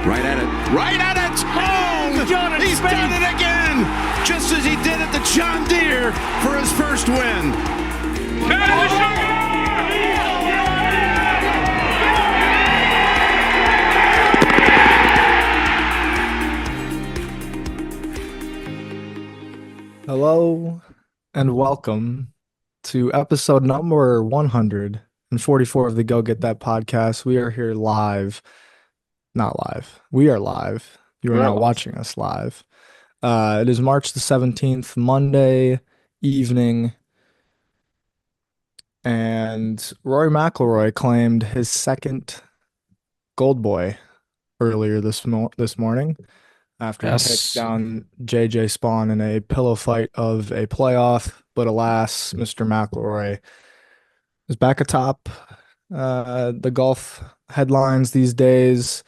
Right at it. Right at it. Oh, Jordan he's Spieth. done it again. Just as he did at the John Deere for his first win. Hello and welcome to episode number 144 of the Go Get That podcast. We are here live. Not live. We are live. You are now watching us live. It is March the 17th, Monday evening, and Rory McIlroy claimed his second Gold Boy earlier this morning after he takes down JJ Spawn in a pillow fight of a playoff. But alas, Mr. McIlroy is back atop the golf headlines these days.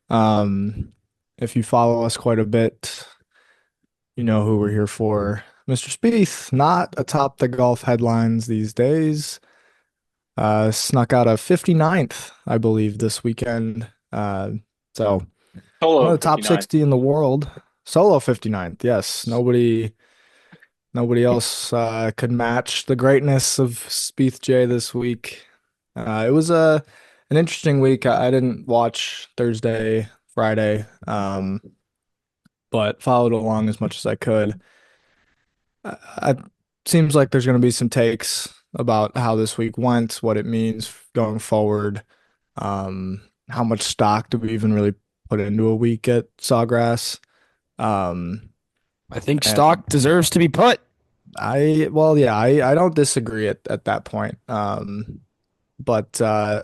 If you follow us quite a bit, you know who we're here for. Mr. Spieth, not atop the golf headlines these days. Snuck out a 59th, I believe, this weekend. So Solo one of the top 59. 60 in the world. Solo 59th, yes. Nobody else could match the greatness of Spieth J this week. It was an interesting week. I didn't watch Thursday, Friday, but followed along as much as I could. It seems like there's going to be some takes about how this week went, what it means going forward, how much stock do we even really put into a week at Sawgrass. I think stock deserves to be put. I don't disagree at that point. But I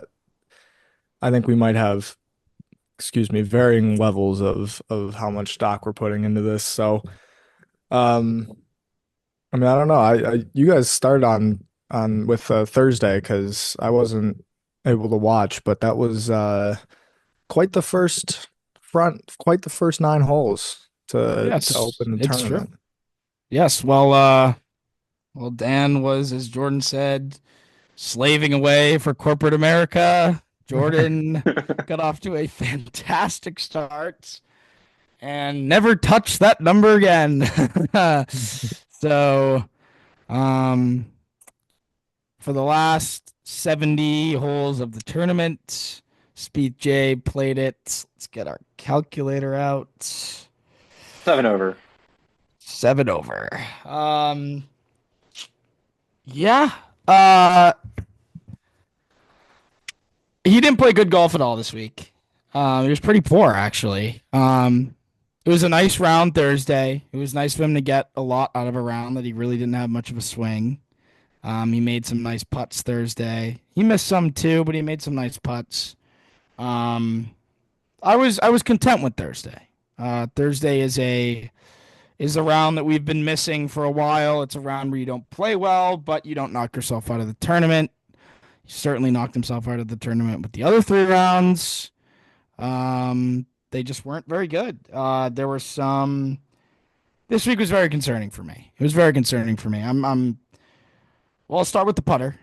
think we might have, varying levels of how much stock we're putting into this. So, I mean, I don't know. You guys started on with Thursday because I wasn't able to watch, but that was quite the first 9 holes to open the tournament. True. Yes, well, Dan was, as Jordan said, slaving away for corporate America. Jordan got off to a fantastic start and never touched that number again. So, for the last 70 holes of the tournament, Spieth J played it. Let's get our calculator out. 7 over. 7 over. Yeah. He didn't play good golf at all this week. He was pretty poor, actually. It was a nice round Thursday. It was nice of him to get a lot out of a round that he really didn't have much of a swing. He made some nice putts Thursday. He missed some too, but he made some nice putts. I was content with Thursday. Thursday is a round that we've been missing for a while. It's a round where you don't play well, but you don't knock yourself out of the tournament. He certainly knocked himself out of the tournament with the other 3 rounds. They just weren't very good. There were some. This week was very concerning for me. It was very concerning for me. Well, I'll start with the putter.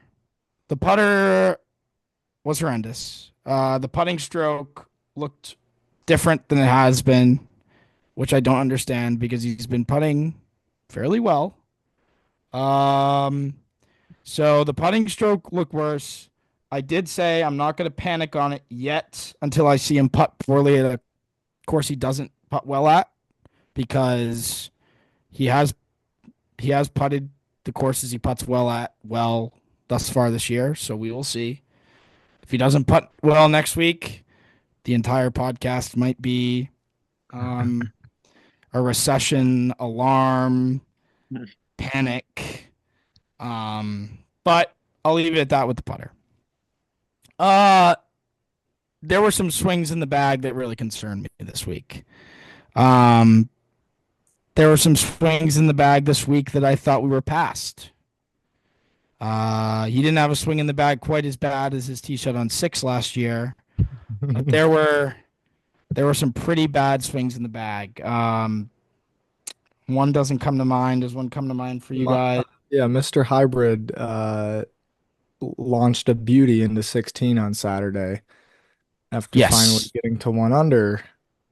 The putter was horrendous. The putting stroke looked different than it has been, which I don't understand because he's been putting fairly well. So the putting stroke looked worse. I did say I'm not going to panic on it yet until I see him putt poorly at a course he doesn't putt well at, because he has putted the courses he putts well at thus far this year. So we will see. If he doesn't putt well next week, the entire podcast might be a recession alarm, panic. But I'll leave it at that with the putter. There were some swings in the bag that really concerned me this week. There were some swings in the bag this week that I thought we were past. He didn't have a swing in the bag quite as bad as his tee shot on 6 last year. But there were some pretty bad swings in the bag. One doesn't come to mind. Does one come to mind for you guys? Yeah, Mr. Hybrid launched a beauty into 16 on Saturday after finally getting to 1 under.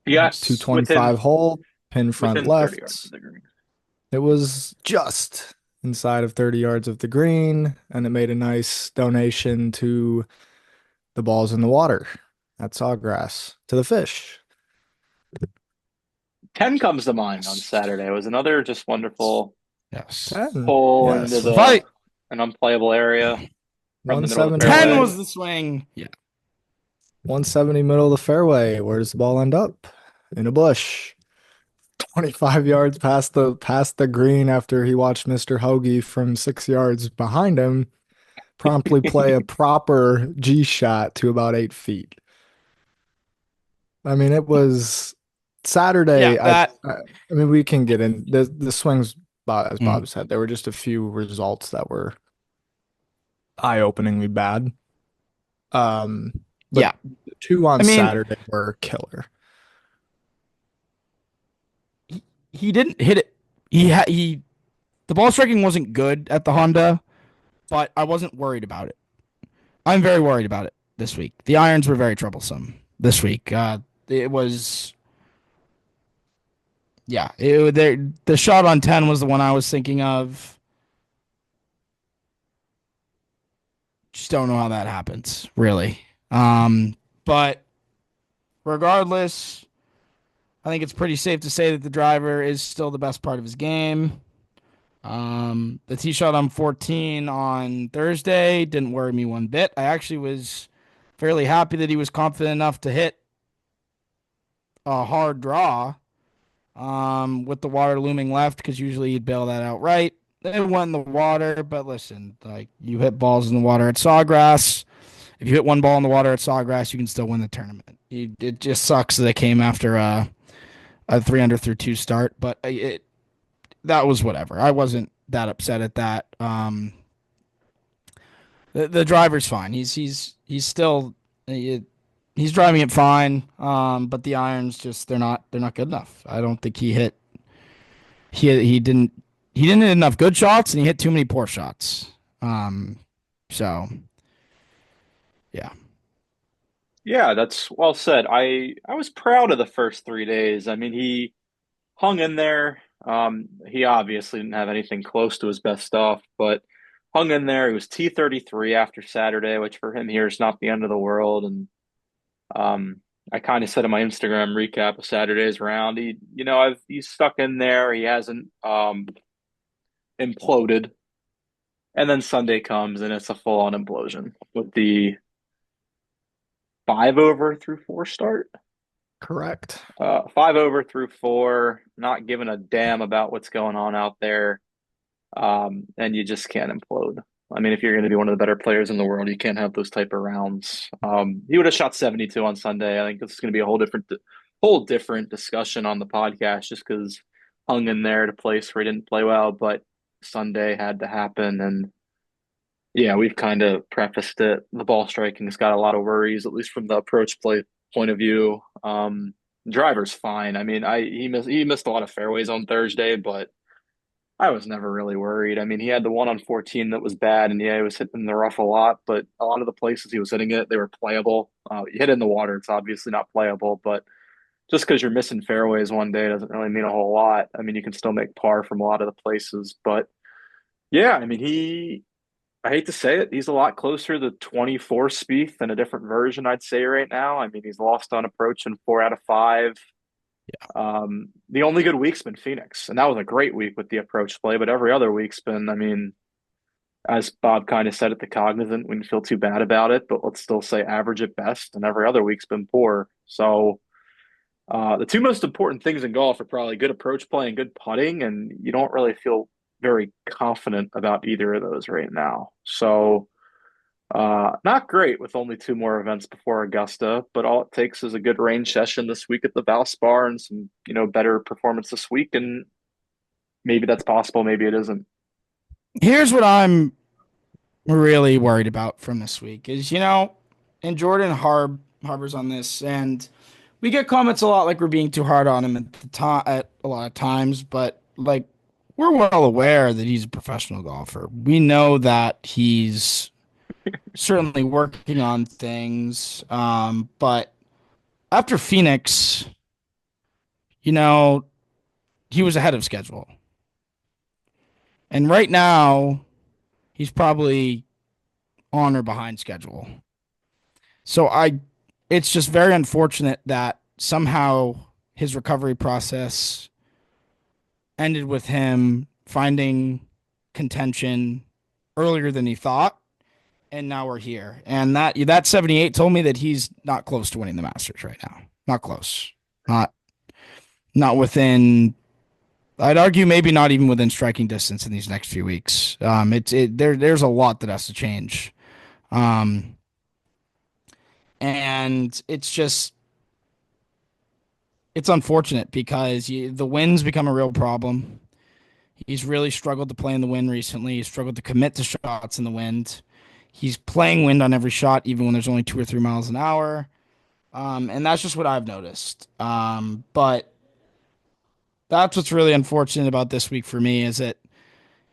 Yes, 225 hole, pin front within 30 yards of left. the green. It was just inside of 30 yards of the green, and it made a nice donation to the balls in the water at Sawgrass to the fish. 10 comes to mind on Saturday. It was another just wonderful Yes. 10, pull yes. into an unplayable area from the middle of the 170. fairway. 10 was the swing. Yeah. 170 middle of the fairway. Where does the ball end up? In a bush. 25 yards past the green after he watched Mr. Hoagie from 6 yards behind him promptly play a proper G shot to about 8 feet. I mean, it was Saturday. Yeah, I mean, we can get in the swings, as Bob said. There were just a few results that were eye-openingly bad. But yeah. the two on Saturday were killer. He didn't hit it. The ball striking wasn't good at the Honda, but I wasn't worried about it. I'm very worried about it this week. The irons were very troublesome this week. It was, yeah. The shot on 10 was the one I was thinking of. Just don't know how that happens, really. But regardless, I think it's pretty safe to say that the driver is still the best part of his game. The tee shot on 14 on Thursday didn't worry me one bit. I actually was fairly happy that he was confident enough to hit a hard draw with the water looming left, because usually he'd bail that out right. It went in the water, but listen, like, you hit balls in the water at Sawgrass. If you hit one ball in the water at Sawgrass, you can still win the tournament. It just sucks that it came after a 3 under through 2 start, but that was whatever. I wasn't that upset at that. The driver's fine. He's still he's driving it fine. But the irons they're not good enough. I don't think he didn't hit enough good shots, and he hit too many poor shots. So yeah. Yeah, that's well said. I was proud of the first 3 days. I mean, he hung in there. He obviously didn't have anything close to his best stuff, but hung in there. He was T33 after Saturday, which for him here is not the end of the world. And I kind of said in my Instagram recap of Saturday's round, he's stuck in there. He hasn't imploded. And then Sunday comes and it's a full-on implosion with the 5 over through 4 start. Correct. 5 over through 4, not giving a damn about what's going on out there. And you just can't implode. I mean, if you're going to be one of the better players in the world, you can't have those type of rounds. He would have shot 72 on Sunday. I think this is going to be a whole different discussion on the podcast, just because hung in there at a place where he didn't play well, but Sunday had to happen. And yeah, we've kind of prefaced it. The ball striking has got a lot of worries, at least from the approach play point of view. Driver's fine. I mean, he missed a lot of fairways on Thursday, but I was never really worried. I mean, he had the one on 14 that was bad, and yeah, he was hitting the rough a lot, but a lot of the places he was hitting it, they were playable. You hit it in the water, it's obviously not playable, but just because you're missing fairways one day doesn't really mean a whole lot. I mean, you can still make par from a lot of the places, but yeah, I mean, I hate to say it, he's a lot closer to 24 Spieth than a different version, I'd say right now. I mean, he's lost on approach in 4 out of 5. The only good week's been Phoenix, and that was a great week with the approach play, but every other week's been, I mean, as Bob kind of said at the Cognizant, we didn't feel too bad about it, but let's still say average at best, and every other week's been poor. So the two most important things in golf are probably good approach play and good putting, and you don't really feel very confident about either of those right now. So not great with only 2 more events before Augusta, but all it takes is a good range session this week at the Valspar and some, better performance this week, and maybe that's possible, maybe it isn't. Here's what I'm really worried about from this week is, and Jordan harbors on this, and we get comments a lot like we're being too hard on him at a lot of times, but like, we're well aware that he's a professional golfer. We know that he's certainly working on things. But after Phoenix, you know, he was ahead of schedule. And right now, he's probably on or behind schedule. So it's just very unfortunate that somehow his recovery process ended with him finding contention earlier than he thought, and now we're here. And that 78 told me that he's not close to winning the Masters right now. Not close. Not not within. I'd argue maybe not even within striking distance in these next few weeks. There's a lot that has to change. Um, and it's unfortunate because the wind's become a real problem. He's really struggled to play in the wind recently. He's struggled to commit to shots in the wind. He's playing wind on every shot, even when there's only 2 or 3 miles an hour. And that's just what I've noticed. But that's what's really unfortunate about this week for me is that,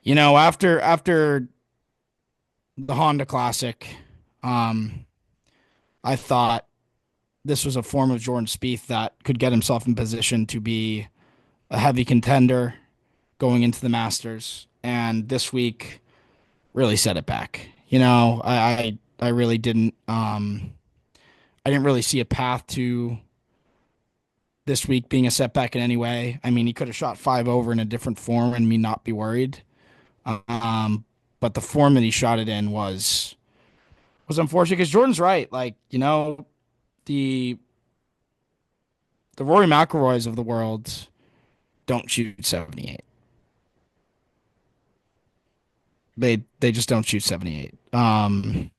after the Honda Classic, um, I thought this was a form of Jordan Spieth that could get himself in position to be a heavy contender going into the Masters. And this week really set it back. I really didn't I didn't really see a path to this week being a setback in any way. I mean, he could have shot 5 over in a different form and me not be worried. Um, but the form that he shot it in was unfortunate because Jordan's right. Like, the the Rory McIlroys of the world don't shoot 78. They just don't shoot 78. And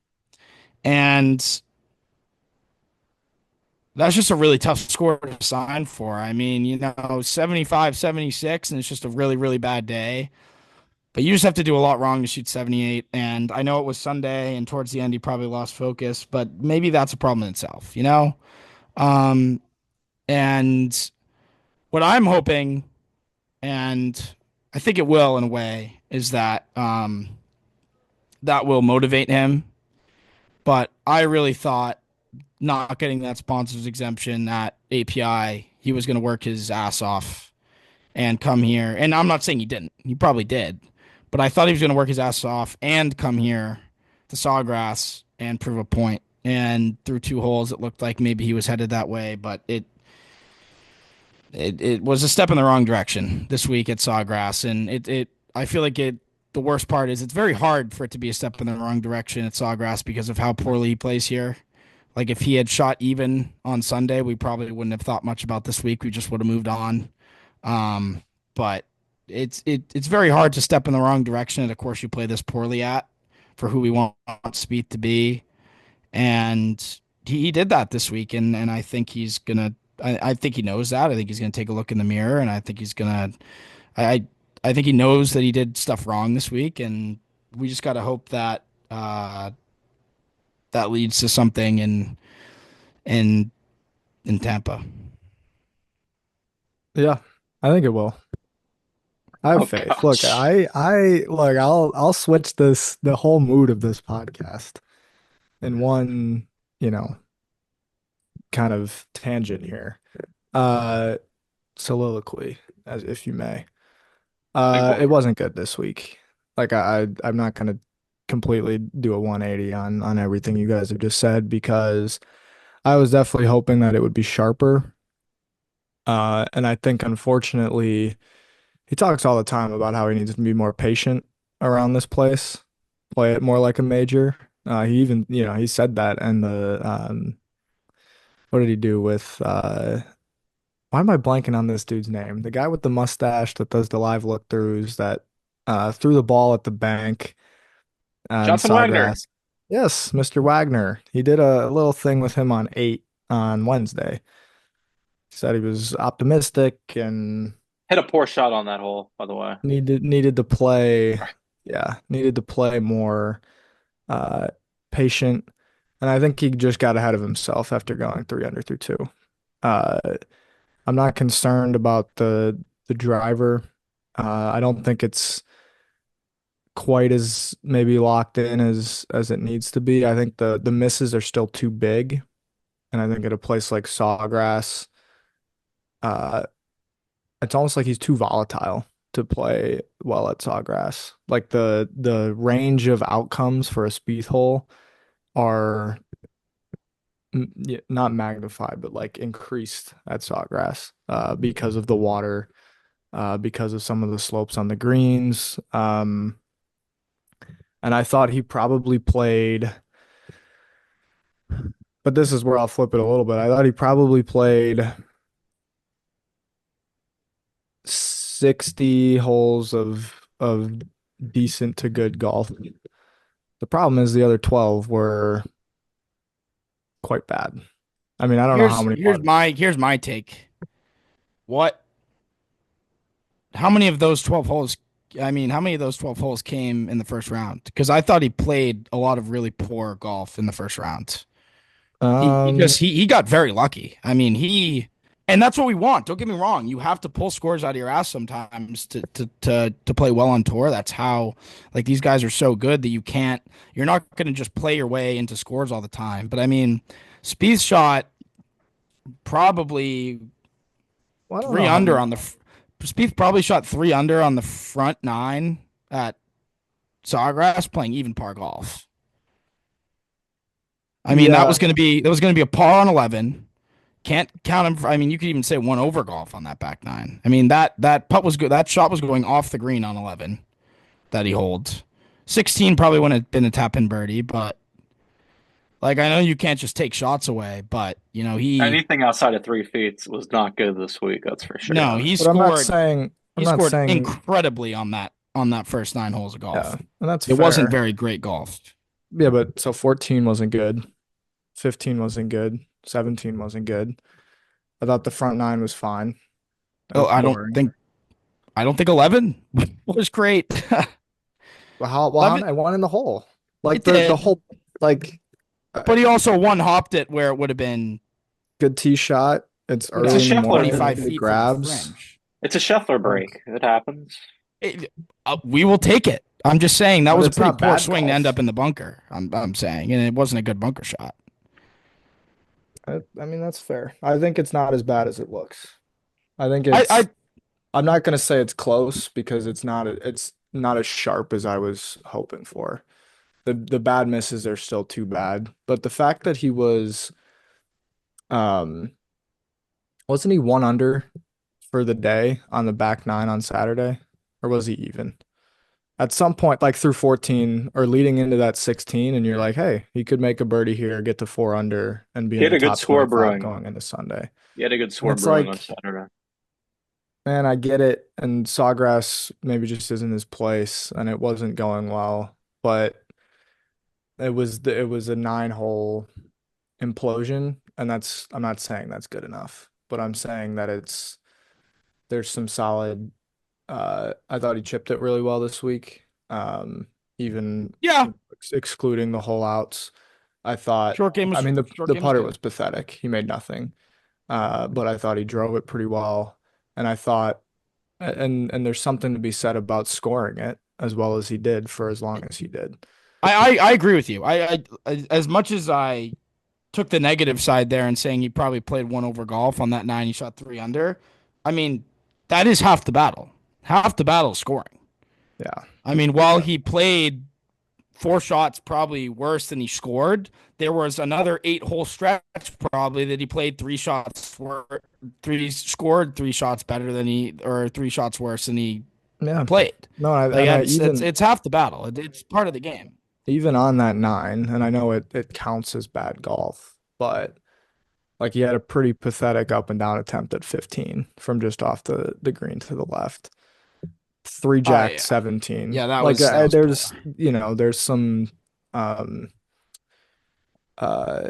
that's just a really tough score to sign for. I mean, 75, 76, and it's just a really, really bad day. But you just have to do a lot wrong to shoot 78. And I know it was Sunday, and towards the end, he probably lost focus, but maybe that's a problem in itself. Um, and what I'm hoping, and I think it will in a way, is that that will motivate him. But I really thought not getting that sponsor's exemption at API, he was going to work his ass off and come here. And I'm not saying he didn't. He probably did. But I thought he was going to work his ass off and come here to Sawgrass and prove a point. And through 2 holes, it looked like maybe he was headed that way, but it was a step in the wrong direction this week at Sawgrass. And I feel like the worst part is it's very hard for it to be a step in the wrong direction at Sawgrass because of how poorly he plays here. Like if he had shot even on Sunday, we probably wouldn't have thought much about this week. We just would have moved on. But it's very hard to step in the wrong direction at a course you play this poorly at for who we want Spieth to be. And he did that this week, and I think he's gonna. I think he knows that. I think he's gonna take a look in the mirror, and I think he's gonna. I I think he knows that he did stuff wrong this week, and we just got to hope that that leads to something in in Tampa. Yeah, I think it will. I have Oh faith. Look, gosh. I'll switch the whole mood of this podcast in one, you know, kind of tangent here. Uh, Soliloquy, as if you may. Big boy. It wasn't good this week. Like I'm not gonna completely do a 180 on everything you guys have just said because I was definitely hoping that it would be sharper. And I think unfortunately he talks all the time about how he needs to be more patient around this place, play it more like a major. He even, he said that and what did he do with why am I blanking on this dude's name? The guy with the mustache that does the live look throughs that threw the ball at the bank and Johnson Wagner. Sawgrass. Yes, Mr. Wagner. He did a little thing with him on 8 on Wednesday. He said he was optimistic and Hit a poor shot on that hole, by the way. needed to play, yeah, needed to play more uh patient. And I think he just got ahead of himself after going 3 under through 2. Uh I'm not concerned about the driver. I don't think it's quite as maybe locked in as it needs to be. I think the misses are still too big. And I think at a place like Sawgrass, uh it's almost like he's too volatile to play well at Sawgrass. Like the range of outcomes for a Spieth hole are not magnified, but like increased at Sawgrass because of the water, because of some of the slopes on the greens. And I thought he probably played, but this is where I'll flip it a little bit. I thought he probably played 60 holes of decent to good golf. The problem is the other 12 were quite bad. I mean, I don't know how many Here's my take. What how many of those 12 holes how many of those 12 holes came in the first round? Because I thought he played a lot of really poor golf in the first round. He got very lucky. And that's what we want. Don't get me wrong. You have to pull scores out of your ass sometimes to play well on tour. That's how like these guys are so good that you're not going to just play your way into scores all the time. But Spieth shot probably well, I don't three know how under many. on the Spieth probably shot 3 under on the front nine at Sawgrass playing even par golf. Yeah, That was going to be a par on 11. Can't count him for, you could even say one over golf on that back nine. That putt was good. That shot was going off the green on 11 that he holds. 16 probably wouldn't have been a tap in birdie, but like I know you can't just take shots away, but Anything outside of 3 feet was not good this week, that's for sure. no, but I'm he not scored saying incredibly on that first 9 holes of yeah, golf. and that's It wasn't fair. very great golf. Yeah, but so 14 wasn't good, 15 wasn't good, 17 wasn't good. I thought the front nine was fine. It Oh, was boring. I don't think 11 was great. Well, 11 I won in the hole. Like it the did, whole like but he also one hopped it where it would have been good tee shot. It's would have It's a early in the been Scheffler. morning. 25 Maybe feet from the grabs. fringe. It's a Scheffler Like, break. It happens. We will take it. I'm just saying that but was a it's pretty not poor bad swing to end golf. up in the bunker. I'm saying, and it wasn't a good bunker shot. I mean, that's fair. I think it's not as bad as it looks. I think I, it's. I I'm not gonna say it's close because it's not as sharp as I was hoping for. The bad misses are still too bad, but the fact that he was, um, wasn't he 1 under for the day on the back nine on Saturday, or was he even? At some point, like through 14 or leading into that 16, and you're like, hey, he could make a birdie here, get to 4 under, and be He in had the a good top score 25 brewing. going into Sunday. He had a good And score it's brewing on like, Saturday. man, I get it. And Sawgrass maybe just isn't his place, and it wasn't going well, but it was a 9 hole implosion, and I'm not saying that's good enough, but I'm saying that there's some solid. I thought he chipped it really well this week. Even yeah, excluding the hole outs, I thought. I mean, short the game was putter good. was pathetic. He made nothing. But I thought he drove it pretty well, and I thought, and there's something to be said about scoring it as well as he did for as long as he did. I agree with you. As much as I took the negative side there and saying he probably played one over golf on that nine, he shot 3 under. I mean, that is half the battle. Half the battle is scoring. Yeah, While he played 4 shots probably worse than he scored, there was another 8 hole stretch probably that he played 3 shots three scored 3 shots better than or 3 shots worse than he yeah. played. No, Like and I it's half the battle. It's part of the game. even on that nine, and I know it counts as bad golf, but like he had a pretty pathetic up and down attempt at 15 from just off the green to the left. Three Oh jack yeah, 17. yeah. Like That was poor. there's there's um uh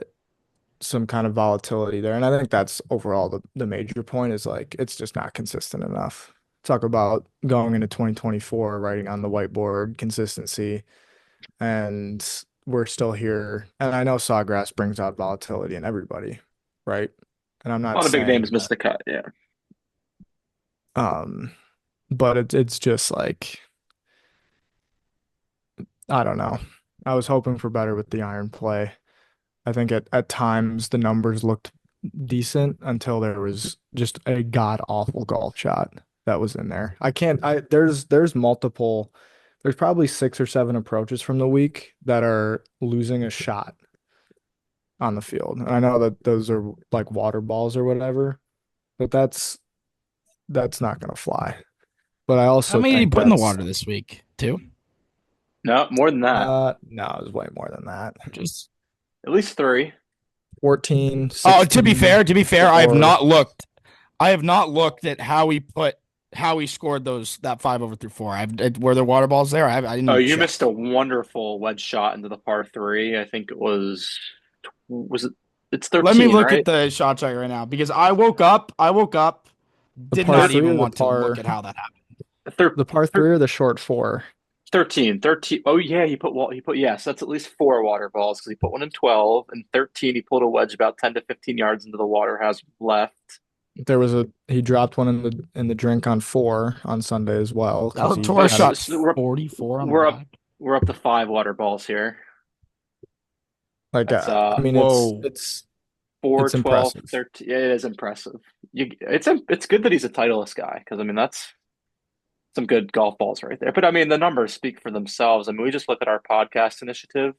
some kind of volatility there, and I think that's overall the major point is like it's just not consistent enough. Talk about going into 2024, writing on the whiteboard consistency, and we're still here. And I know Sawgrass brings out volatility in everybody, right? And I'm A not lot of big names saying missed that, the cut, yeah. um, but it's just like I don't know. I was hoping for better with the iron play. I think at times the numbers looked decent until there was just a god awful golf shot that was in there. I can't I there's multiple there's probably 6 or 7 approaches from the week that are losing a shot on the field. And I know that those are like water balls or whatever, but that's not gonna fly. But I How also many did he think put in the that's water this week? Two? No, more than that. no, it was way more than that. Just At least three. 14, Oh, 16, to be fair, I have 4. not looked. I have not looked at how he scored that 5 over through 4. Were there water balls there? I didn't Oh, even you check. missed a wonderful wedge shot into the par three. I think was it, it's Let me 13, look at right? the shot check right now because I woke up, The did par not 3 even or the want to look par at how that happened. Thir the par thir 3 or the short 4? 13, 13. Oh yeah, he put yes, that's at least four water balls because he put one in 12 and 13 he pulled a wedge about 10 to 15 yards into the water has left. He dropped one in the drink on 4 on Sunday as well because he Bellator had a shot So 44 on the we're up back. we're up to five water balls here. like That's I mean Whoa. four, it's 12, impressive. 13. It is impressive. It's good that he's a Titleist guy because I mean that's some good golf balls right there. But I mean the numbers speak for themselves. I mean we just look at our podcast initiative.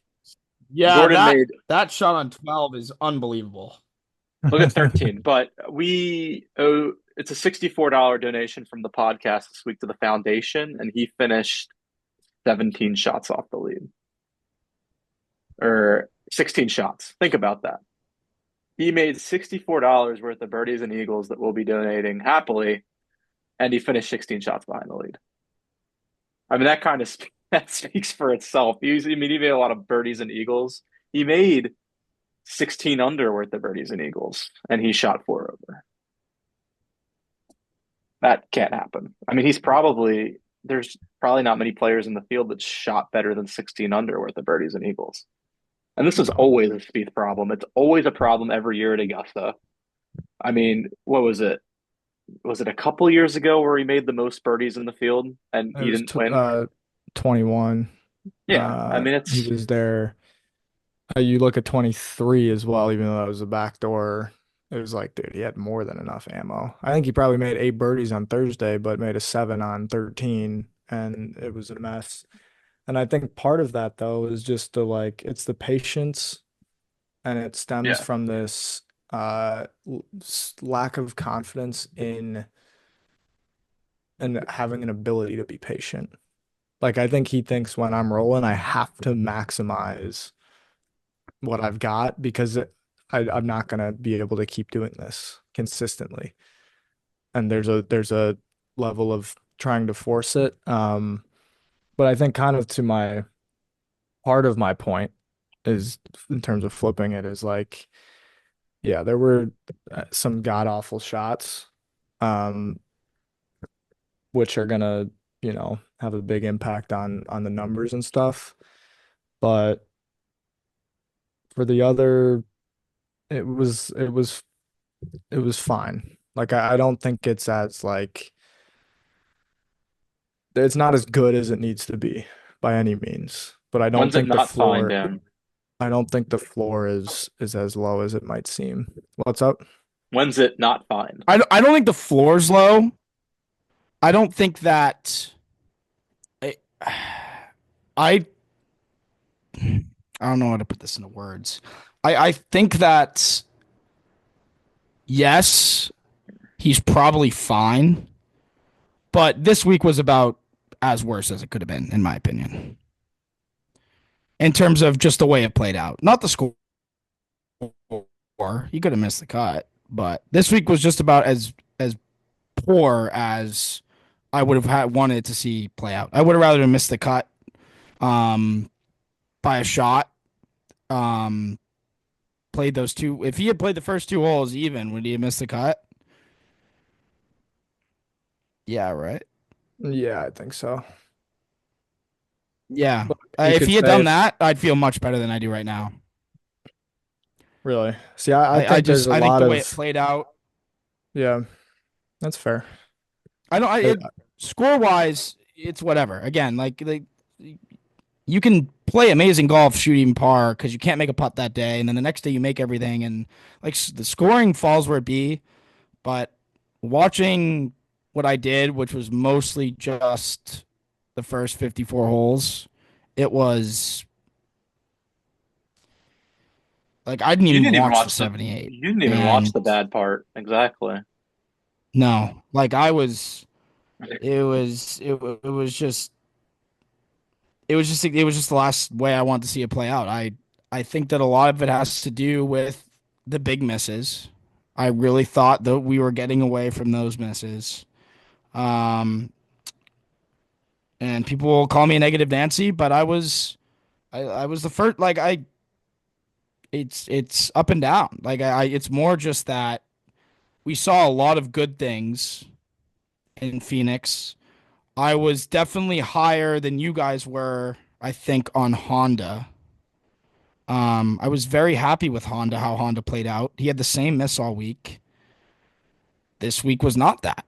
Yeah, Jordan that made that shot on 12 is unbelievable. look at 13, but we owe it's a $64 donation from the podcast this week to the foundation, and he finished 17 shots off the lead. Or 16 shots. Think about that. He made $64 worth of birdies and eagles that we'll be donating happily, and he finished 16 shots behind the lead. I mean, that kind of that speaks for itself. I mean, he made a lot of birdies and eagles. He made 16 under worth of birdies and eagles, and he shot four over. That can't happen. I mean, there's probably not many players in the field that shot better than 16 under worth of birdies and eagles. And this is No. always a Spieth problem. It's always a problem every year at Augusta. I mean, what was it? Was it a couple years ago where he made the most birdies in the field and It he was didn't win? 21. Yeah, I mean He it's was there. You look at 23 as well, even though that was a backdoor. It was like, dude, he had more than enough ammo. I think he probably made 8 birdies on Thursday, but made a 7 on 13, and it was a mess. And I think part of that though is just it's the patience, and it stems yeah. from this lack of confidence in and having an ability to be patient. Like I think he thinks when I'm rolling, I have to maximize what I've got because I'm not gonna be able to keep doing this consistently. And there's a level of trying to force it. But I think kind of to my part of my point is in terms of flipping it is like, yeah, there were some god awful shots, um, which are gonna, have a big impact on the numbers and stuff. But for the other, it was it was it was fine. Like I don't think it's not as good as it needs to be by any means. But When's it not fine, Dan? I don't think the floor is as low as it might seem. What's up? When's it not fine? I don't think the floor's low. I don't think that I I I don't know how to put this into words. I think that yes, he's probably fine, but this week was about as worse as it could have been, in my opinion. In terms of just the way it played out. Not the score. He could have missed the cut, but this week was just about as poor as I would have wanted to see play out. I would have rather missed the cut um by a shot. Um Played those two. If he had played the first two holes even, would he have missed the cut? Yeah, right. Yeah, I think so. Yeah. But you If could he had say done if that, I'd feel much better than I do right now. really. See, I think there's a I think lot the way it of played out. yeah, that's fair. I don't. I, Score wise, it's whatever. Again, like you can play amazing golf, shoot even par because you can't make a putt that day, and then the next day you make everything, and like the scoring falls where it be. But watching what I did, which was mostly just the first 54 holes, it was like I didn't You even didn't even watch the watch the 78, you didn't even watch and the bad part. Exactly. no, like I was, it was just it was just the last way I wanted to see it play out. I think that a lot of it has to do with the big misses. I really thought that we were getting away from those misses. Um, and people will call me a negative Nancy, but I was the first. Like it's up and down. Like it's more just that we saw a lot of good things in Phoenix. I was definitely higher than you guys were, I think, on Honda. I was very happy with Honda, how Honda played out. He had the same miss all week. This week was not that.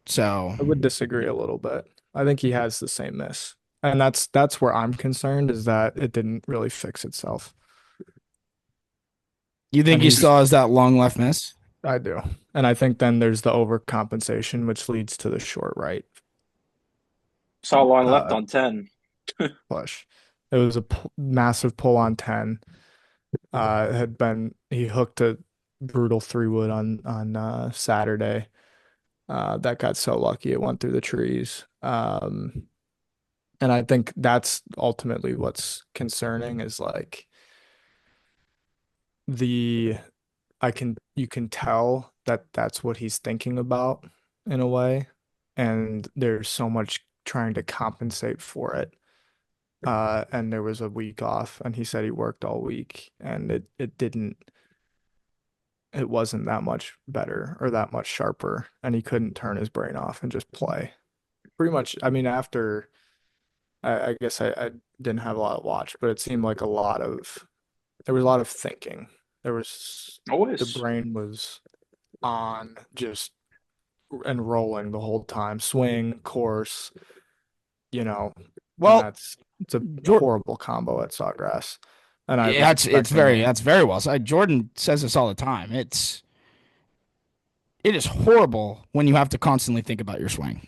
So I would disagree a little bit. I think he has the same miss. And that's where I'm concerned is that it didn't really fix itself. you think And he he's still has that long left miss? I do. And I think then there's the overcompensation, which leads to the short right Saw a long left uh on 10. push. It was a massive pull on 10. Had been he hooked a brutal 3-wood on Saturday. That got so lucky it went through the trees. And I think that's ultimately what's concerning is like the I can you can tell that that's what he's thinking about in a way, and there's so much trying to compensate for it. And there was a week off, and he said he worked all week, and it wasn't that much better or that much sharper, and he couldn't turn his brain off and just play. Pretty much, I mean, after I guess I didn't have a lot of watch, but it seemed like there was a lot of thinking. There was the Always. brain was on just and rolling the whole time, swing, course, you know, and Well, it's a Jor horrible combo at Sawgrass. And I was yeah, expecting that's very well said. Jordan says this all the time. It is horrible when you have to constantly think about your swing.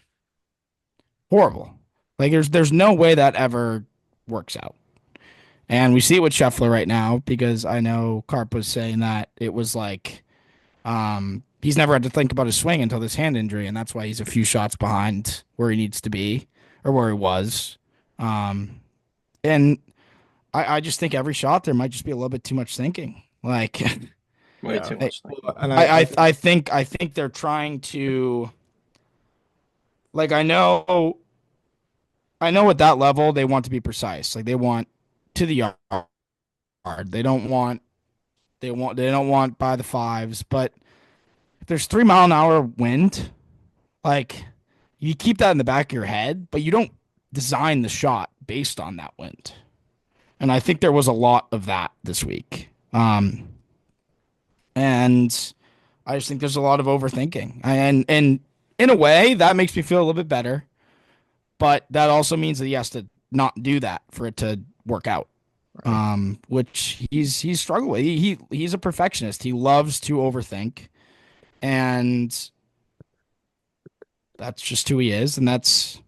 Horrible. Like there's no way that ever works out. And we see it with Scheffler right now because I know Carp was saying that it was like he's never had to think about his swing until this hand injury, and that's why he's a few shots behind where he needs to be or where he was. And I just think every shot there might just be a little bit too much thinking. Like Way yeah. too much thinking. And I think I think they're trying to like I know at that level they want to be precise. Like they want to the yard. They don't want they don't want by the fives. But if there's 3 mile an hour wind, like you keep that in the back of your head, but you don't design the shot based on that wind. And I think there was a lot of that this week. And I just think there's a lot of overthinking. And in a way, that makes me feel a little bit better. But that also means that he has to not do that for it to work out. right. Which he's struggled with. He's a perfectionist. He loves to overthink, and that's just who he is. And it's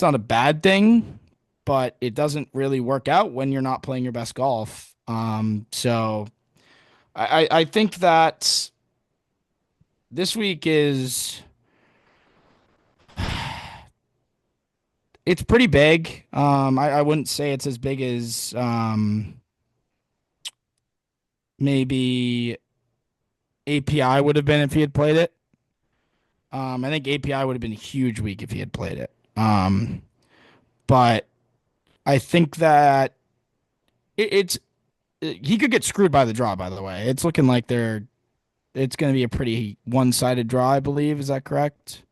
not a bad thing, but it doesn't really work out when you're not playing your best golf. So I think that this week is it's pretty big. I wouldn't say it's as big as maybe API would have been if he had played it. I think API would have been a huge week if he had played it. But I think that it's he could get screwed by the draw. By the way, it's looking like it's going to be a pretty one-sided draw. I believe is that correct?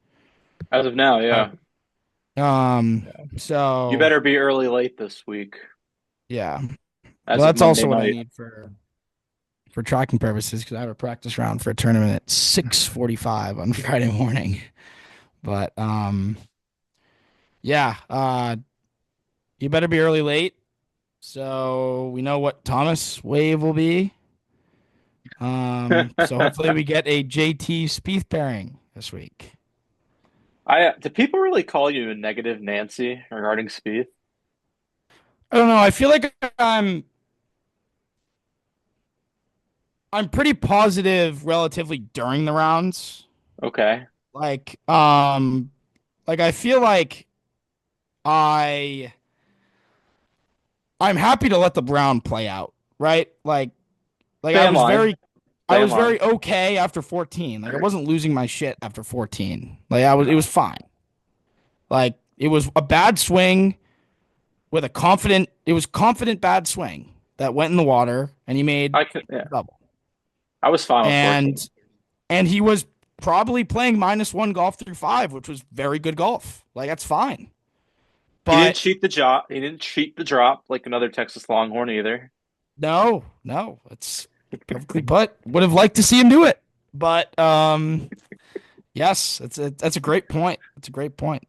As of now, I, yeah. yeah. You So better be early late this week. yeah. As Well, of that's Monday also what I night. need for tracking purposes because I have a practice round for a tournament at 6:45 on Friday morning. But yeah, You better be early late. So we know what Thomas wave will be. So hopefully we get a JT Spieth pairing this week. Do people really call you a negative Nancy regarding Spieth? I don't know. I feel like I'm pretty positive relatively during the rounds. Okay. Like, like I feel like I I'm happy to let the round play out, right? Like Stay in line. I Stay in was line. very okay after 14. Like I wasn't losing my shit after 14. Like it was fine. Like it was a bad swing with it was confident bad swing that went in the water and he made Yeah. double. I was fine with 14. And he was probably playing -1 golf through 5, which was very good golf. Like that's fine. He didn't But cheat the drop. He didn't cheat the drop like another Texas Longhorn either. no, it's perfectly put. Would have liked to see him do it. But yes, that's a great point. It's a great point.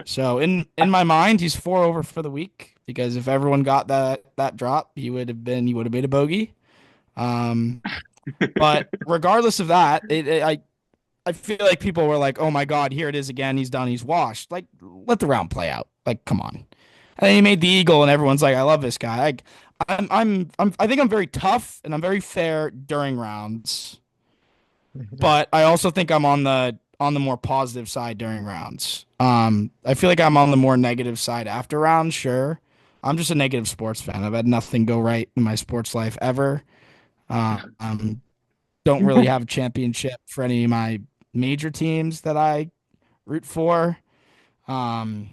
So in my mind, he's 4 over for the week because if everyone got that drop, he would have made a bogey. But regardless of that, I feel like people were like, "Oh my God, here it is again. He's done. He's washed." Like, let the round play out. Like, come on. And then he made the eagle, and everyone's like, "I love this guy." Like, I think I'm very tough and I'm very fair during rounds, but I also think I'm on the more positive side during rounds. I feel like I'm on the more negative side after rounds. Sure, I'm just a negative sports fan. I've had nothing go right in my sports life ever. Um, don't really have a championship for any of my major teams that I root for. Um,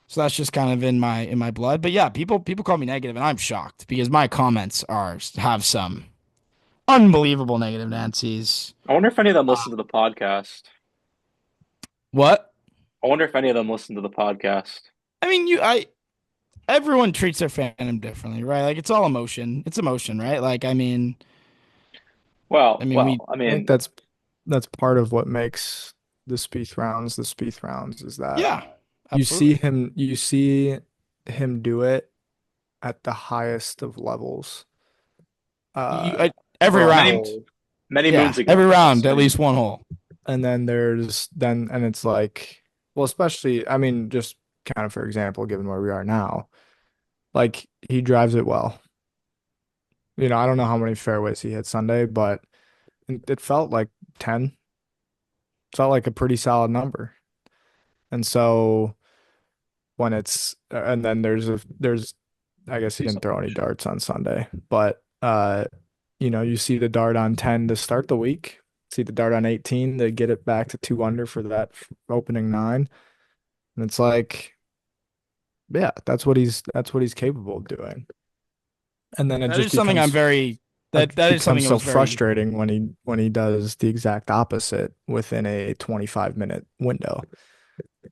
so that's just kind of in my blood. But yeah, people call me negative, and I'm shocked because my comments have some unbelievable negative Nancy's. I wonder if any of them listen to the podcast. What? I wonder if any of them listen to the podcast. I mean, everyone treats their fandom differently, right? Like it's all emotion. It's emotion, right? Like we I I think mean, that's part of what makes the Spieth rounds is that yeah, absolutely. you see him do it at the highest of levels. You, Uh, every for a round, many hole. many yeah, moons ago. every Yes, round, at many least moons one ago. hole. And then and it's like, well, especially, I mean, just kind of for example, given where we are now, like he drives it well. I don't know how many fairways he hit Sunday, but it felt like 10. Felt like a pretty solid number. And so and then there's I guess he didn't throw any darts on Sunday, but you see the dart on 10 to start the week, see the dart on 18 to get it back to 2 under for that opening 9. And it's like, yeah, that's what he's capable of doing. And then it That just is something I'm becomes very that is something becomes that so was very frustrating when he does the exact opposite within a 25-minute window.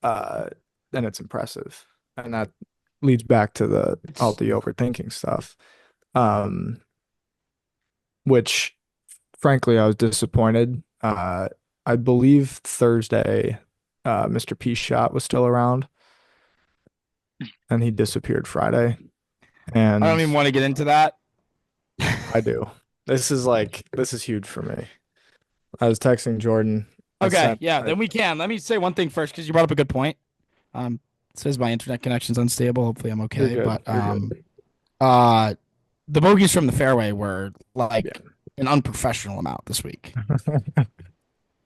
Uh, and it's impressive. And that leads back to all the overthinking stuff. Um, which frankly I was disappointed. I believe Thursday, Mr. P shot was still around and he disappeared Friday. I don't And even want to get into that. I do. This is huge for me. I was texting Jordan. Okay, yeah, then we can. Let me say one thing first because you brought up a good point. It says my internet connection's unstable. Hopefully I'm You're okay. good. But You're good. the bogeys from the fairway were like Yeah. an unprofessional amount this week.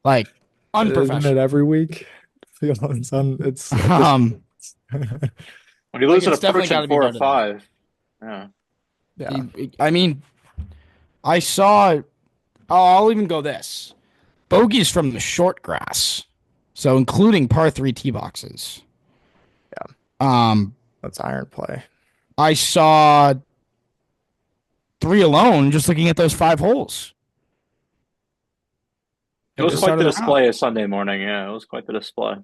Like Isn't it unprofessional. every week? It's at this Um, When you like lose an it's definitely approach got in to be four or noted on. five, yeah. yeah. I mean, I saw. I'll even go this. Bogeys from the short grass, so including par 3 tee boxes. Yeah. Um, That's iron play. I saw 3 alone just looking at those 5 holes It at was the quite start the of the round. display of Sunday morning. Yeah, it was quite the display.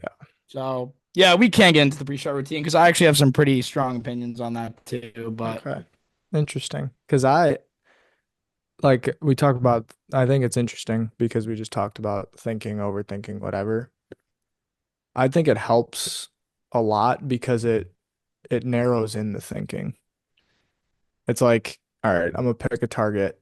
Yeah. So yeah, we can't get into the pre-shot routine because I actually have some pretty strong opinions on that too. But Okay. Interesting. Because like we talk about, I think it's interesting because we just talked about thinking, overthinking, whatever. I think it helps a lot because it narrows in the thinking. It's like, all right, I'm gonna pick a target,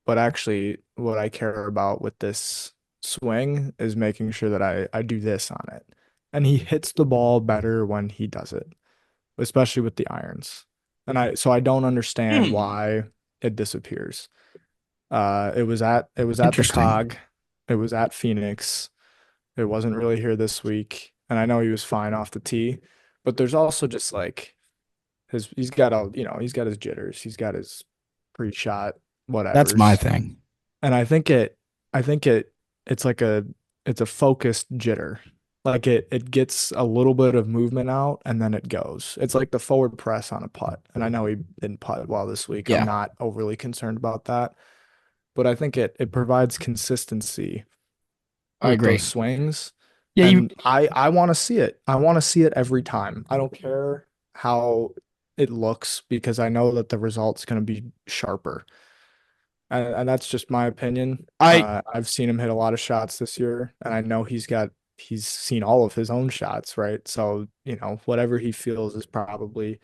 but actually what I care about with this swing is making sure that I do this on it. And he hits the ball better when he does it, especially with the irons. I don't understand Hmm. why it disappears. It was at the Interesting. Cog. It was at Phoenix. It wasn't really here this week. And I know he was fine off the tee, but there's also just like he's got he's got his jitters, he's got his pre-shot That's my whatevers. thing. And I think it's like it's a focused jitter. Like it gets a little bit of movement out and then it goes. It's like the forward press on a putt. And I know he didn't putt well this week. I'm Yeah, not overly concerned about that, but I think it provides consistency I with those agree. swings. Yeah, you. And I want to see it. I want to see it every time. I don't care how it looks because I know that the result's going to be sharper. And that's just my opinion. I I've seen him hit a lot of shots this year, and I know he's seen all of his own shots, right? So, whatever he feels is probably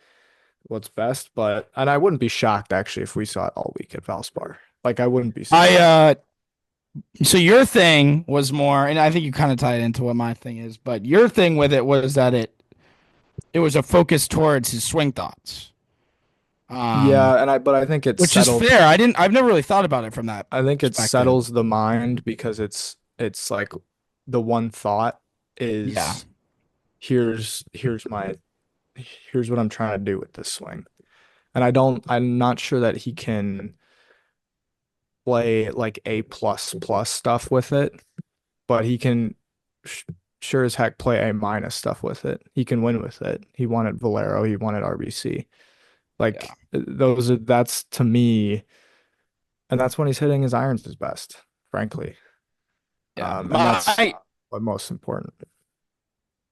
what's best. And I wouldn't be shocked actually if we saw it all week at Valspar. Like I wouldn't be I surprised. So your thing was more, and I think you kind of tied into what my thing is, but your thing with it was that it was a focus towards his swing thoughts. Yeah, Um, but I think it which is settles. fair. I've never really thought about it from that I think it perspective. settles the mind because it's like the one thought Yeah, is here's here's my here's what I'm trying to do with this swing. And I'm not sure that he can play like A plus plus stuff with it, but he can sh sure as heck play A minus stuff with it. He can win with it. He won at Valero, he won at RBC. yeah, Like that's to me, and that's when he's hitting his irons his best, frankly. yeah. And that's My what most important.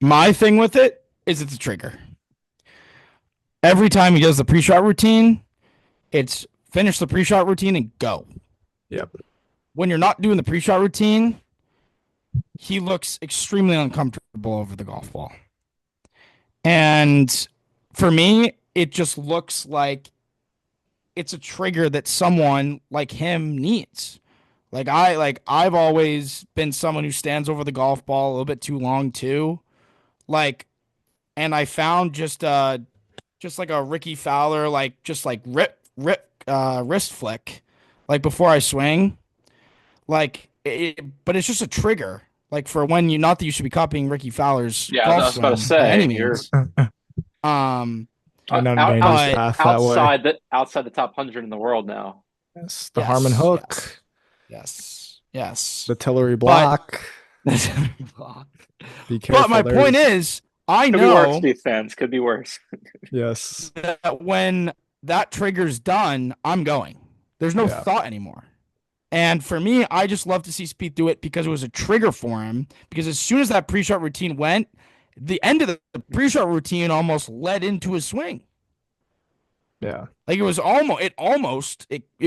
my thing with it is it's a trigger. Every time he does the pre-shot routine, it's finish the pre-shot routine and go. Yep. When you're not doing the pre-shot routine, he looks extremely uncomfortable over the golf ball. And for me, it just looks like it's a trigger that someone like him needs. I've always been someone who stands over the golf ball a little bit too long too. Like and I found just like a Ricky Fowler just like rip wrist flick like before I swing. But it's just a trigger. Like for when you not that you should be copying Ricky Fowler's Yeah, I golf was about to swing by any say you're means. Um Going down a out, dangerous outside but path that way. outside the top 100 in the world now. Yes, the Harmon yes, yes. Hook, Yes. the Tillery But Block. Be but careful. my point There's is, I Could be worse, know Spieth fans. Could be worse. yes. that when that trigger's done, I'm going. There's no Yeah. thought anymore. And for me, I just love to see Spieth do it because it was a trigger for him. Because as soon as that pre-shot routine went, the end of the pre-shot routine almost led into his swing. Yeah. Like it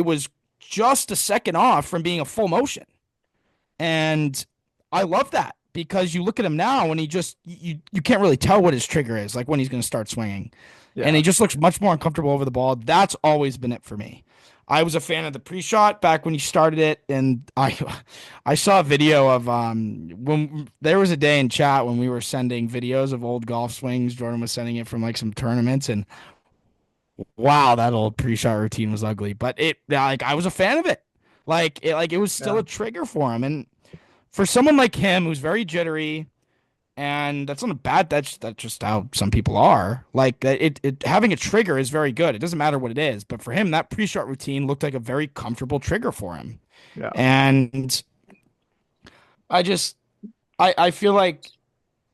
was just a second off from being a full motion. And I love that because you look at him now and you can't really tell what his trigger is, like when he's going to start swinging. And he Yeah. just looks much more uncomfortable over the ball. That's always been it for me. I was a fan of the pre-shot back when he started it, and I saw a video of when there was a day in chat when we were sending videos of old golf swings. Jordan was sending it from like some tournaments, and wow, that old pre-shot routine was ugly. But I was a fan of it. It was still Yeah. a trigger for him, and for someone like him who's very jittery, and that's not a bad. That's just how some people are. Like it having a trigger is very good. It doesn't matter what it is, but for him, that pre-shot routine looked like a very comfortable trigger for him. Yeah. And I just I feel like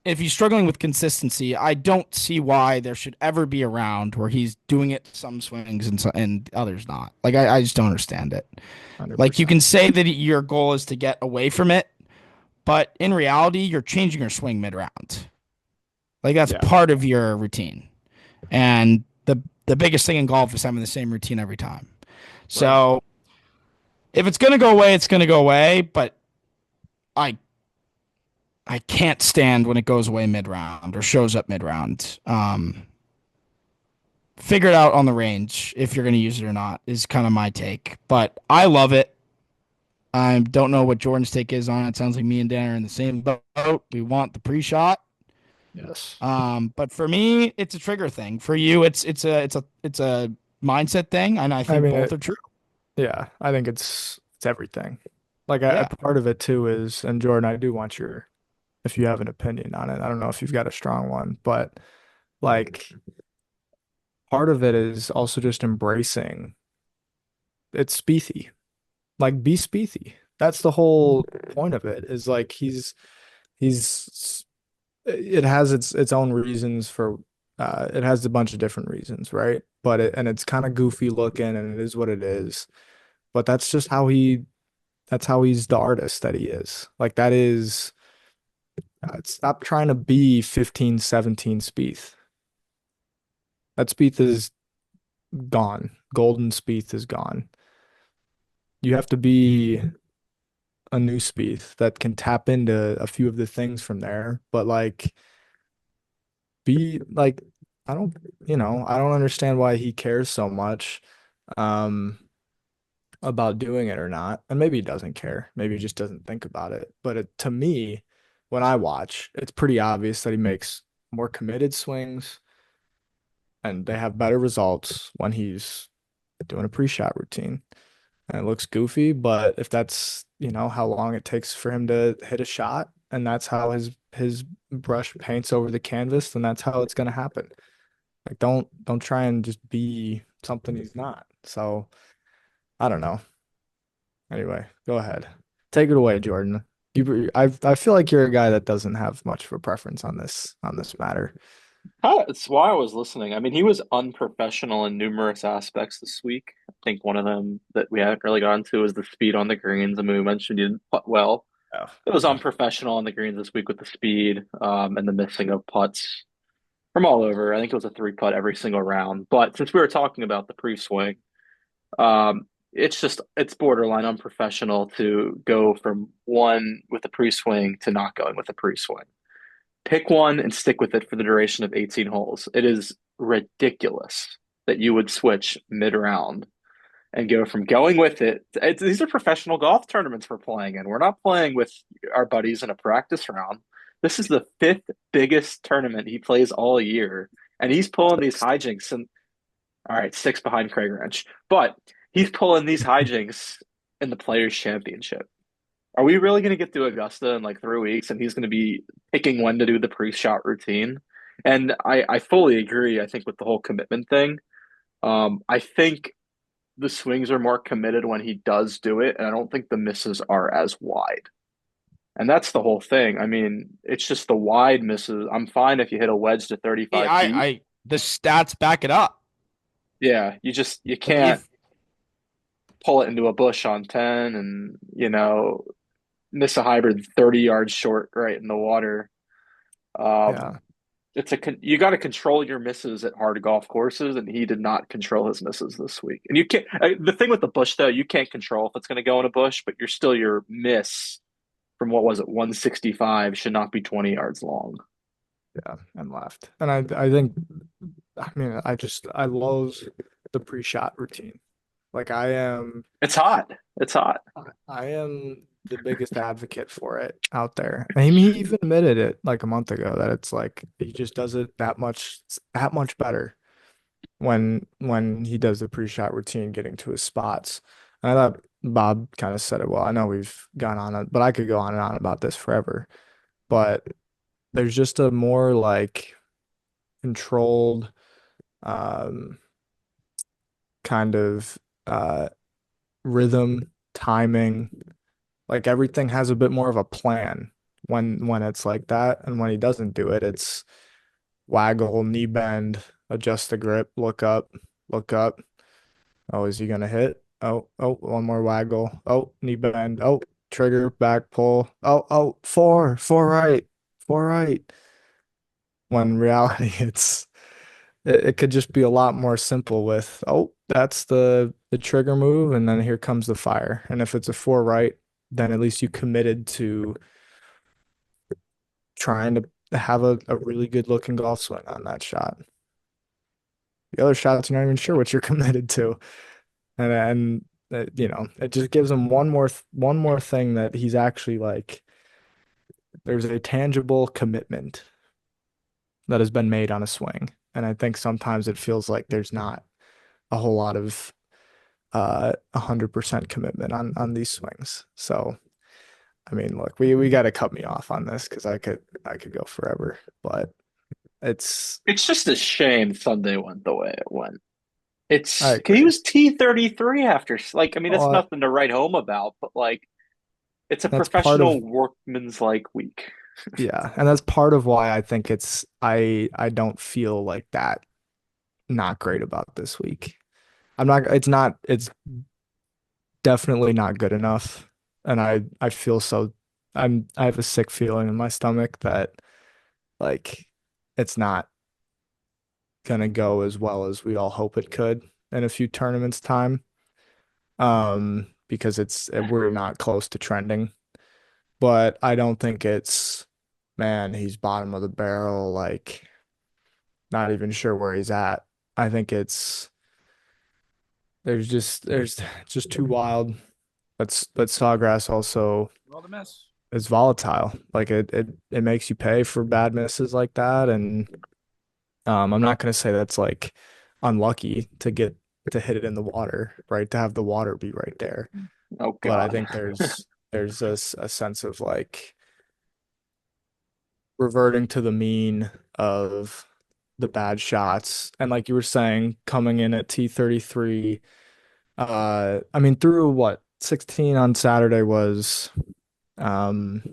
if he's struggling with consistency, I don't see why there should ever be a round where he's doing it some swings and others not. I just don't understand it. Like you 100%. can say that your goal is to get away from it, but in reality, you're changing your swing mid round. Like that's Yeah. part of your routine. And the biggest thing in golf is having the same routine every time. Right. So if it's gonna go away, it's gonna go away. But I I can't stand when it goes away mid round or shows up mid round. Figure it out on the range if you're going to use it or not is kind of my take. But I love it. I don't know what Jordan's take is on it. Sounds like me and Dan are in the same boat. We want the pre-shot. Yes. But for me, it's a trigger thing. For you, it's a mindset thing, and I I think mean, both are true. yeah, I think it's everything. Like a Yeah. part of it too is, and Jordan, I do want your, if you have an opinion on it. I don't know if you've got a strong one, but like part of it is also just embracing it's Spiethy. Like be Spiethy. That's the whole point of it. Is like he's it has its own reasons for it has a bunch of different reasons, right? But it's kind of goofy looking and it is what it is. But that's how he's the artist that he is. Like that is stop trying to be 15, 17 Spieth. That Spieth is gone. Golden Spieth is gone. You have to be a new Spieth that can tap into a few of the things from there, but like be like I don't I don't understand why he cares so much um about doing it or not. And maybe he doesn't care. Maybe he just doesn't think about it. But to me, when I watch, it's pretty obvious that he makes more committed swings and they have better results when he's doing a pre-shot routine. And it looks goofy, but if that's, how long it takes for him to hit a shot and that's how his brush paints over the canvas, then that's how it's going to happen. Like don't try and just be something he's not. So, I don't know. Anyway, go ahead. Take it away, Jordan. I feel like you're a guy that doesn't have much of a preference on this matter. It's why I was listening. I mean, he was unprofessional in numerous aspects this week. I think one of them that we haven't really gotten to is the speed on the greens. I mean, we mentioned he didn't putt well. Yeah. It was unprofessional on the greens this week with the speed, and the missing of putts from all over. I think it was a three putt every single round. But since we were talking about the pre-swing, it's borderline unprofessional to go from one with the pre-swing to not going with the pre-swing. Pick one and stick with it for the duration of 18 holes. It is ridiculous that you would switch mid-round and go from going with it. These are professional golf tournaments we're playing in. We're not playing with our buddies in a practice round. This is the fifth biggest tournament he plays all year, and he's pulling these hijinks. And all right, six behind Craig Ranch, but he's pulling these hijinks in the Players Championship. Are we really going to get to Augusta in like 3 weeks and he's going to be picking when to do the pre-shot routine? And I fully agree, I think, with the whole commitment thing. I think the swings are more committed when he does do it, and I don't think the misses are as wide. And that's the whole thing. I mean, it's just the wide misses. I'm fine if you hit a wedge to Hey, 35 feet. I the stats back it up. Yeah, you Like can't pull it into a bush on 10 and, miss a hybrid 30 yards short right in the water. Um, Yeah. you got to control your misses at hard golf courses, and he did not control his misses this week. And you can't. The thing with the bush though, you can't control if it's going to go in a bush, but your miss from what was it 165 should not be 20 yards long. Yeah, and left. And I think I mean I love the pre-shot routine. Like It's hot. It's hot. I am the biggest advocate for it out there. And he even admitted it like a month ago that it's like he just does it that much better when he does the pre-shot routine getting to his spots. And I thought Bob kind of said it well. I know we've gone on it, but I could go on and on about this forever. But there's just a more like controlled um kind of rhythm, timing, like everything has a bit more of a plan when it's like that. And when he doesn't do it, it's waggle, knee bend, adjust the grip, look up, look up. Oh, is he gonna hit? Oh, one more waggle. Oh, knee bend. Oh, trigger, back pull. Oh, four right, four right. When in reality, it could just be a lot more simple with, oh, that's the trigger move, and then here comes the fire. And if it's a four right, then at least you committed to trying to have a really good looking golf swing on that shot. The other shots, you're not even sure what you're committed to, and you know, it just gives him one more thing that he's actually like. There's a tangible commitment that has been made on a swing, and I think sometimes it feels like there's not a whole lot of 100% commitment on these swings. So I mean, look, we got to cut me off on this because I could go forever, but it's It's just a shame Sunday went the way it went. I He agree. was T33 after, like, I mean, that's Well, nothing to write home about, but like, it's a that's part of professional workman's like week. yeah, and that's part of why I think I don't feel like that not great about this week. It's definitely not good enough, and I feel so I have a sick feeling in my stomach that like it's not gonna go as well as we all hope it could in a few tournaments time. Because we're not close to trending, but I don't think it's man, he's bottom of the barrel, like not even sure where he's at. I think there's just too wild. But Sawgrass also Well, the miss. is volatile. Like it makes you pay for bad misses like that. And I'm not gonna say that's like unlucky to hit it in the water, right? To have the water be right there. Oh But I God. think there's a sense of like reverting to the mean of the bad shots. And like you were saying, coming in at T33, I mean through what 16 on Saturday was um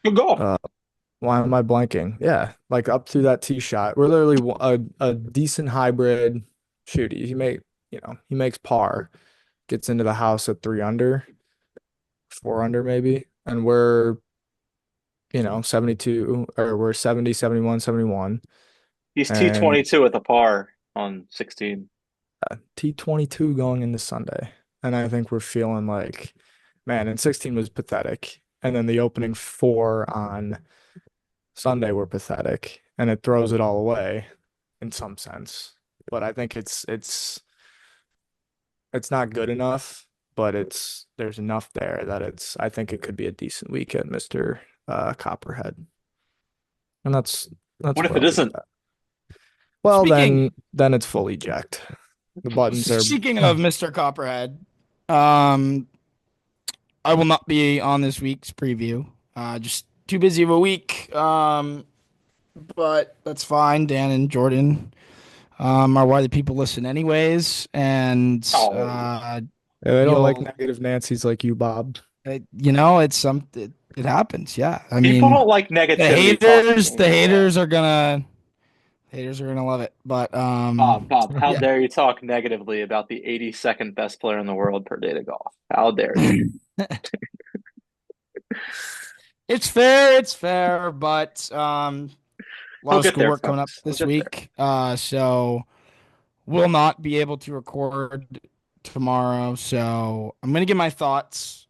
Good goal. uh why am I blanking? Yeah, like up through that tee shot. We're literally a decent hybrid shoot. He makes par, gets into the house at 3 under, 4 under maybe, and we're 72 or we're 70, 71, 71. He's And T22 with a par on 16. T22 going into Sunday. And I think we're feeling like, man, and 16 was pathetic. And then the opening four on Sunday were pathetic. And it throws it all away in some sense. But I think it's not good enough, but there's enough there that I think it could be a decent week at Mr. Copperhead. And that's What if where it I'll leave isn't? that. Well, Speaking then it's fully jacked. The buttons are speaking of Mr. Copperhead, um, I will not be on this week's preview. Just too busy of a week. But that's fine. Dan and Jordan are why the people listen anyways, and Oh, Yeah, they don't like you'll, negative Nancy's like you, Bob. it's it happens. Yeah, I people mean, don't like the negativity talking haters, to the me, bro. haters are gonna love it. But Bob, how yeah, dare you talk negatively about the 82nd best player in the world per day to golf? How dare you? it's fair. It's fair, but a lot He'll of get there, schoolwork coming up folks. He'll this get there. week. So will not be able to record tomorrow. So I'm gonna give my thoughts.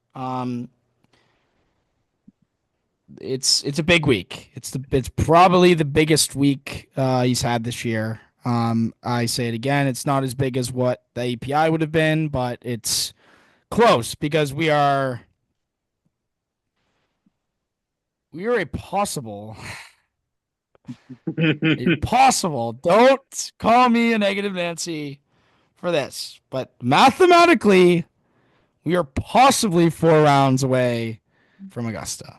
It's a big week. It's probably the biggest week he's had this year. I say it again, it's not as big as what the API would have been, but it's close because we are a possible. Don't call me a negative Nancy for this, but mathematically, we are possibly 4 rounds away from Augusta.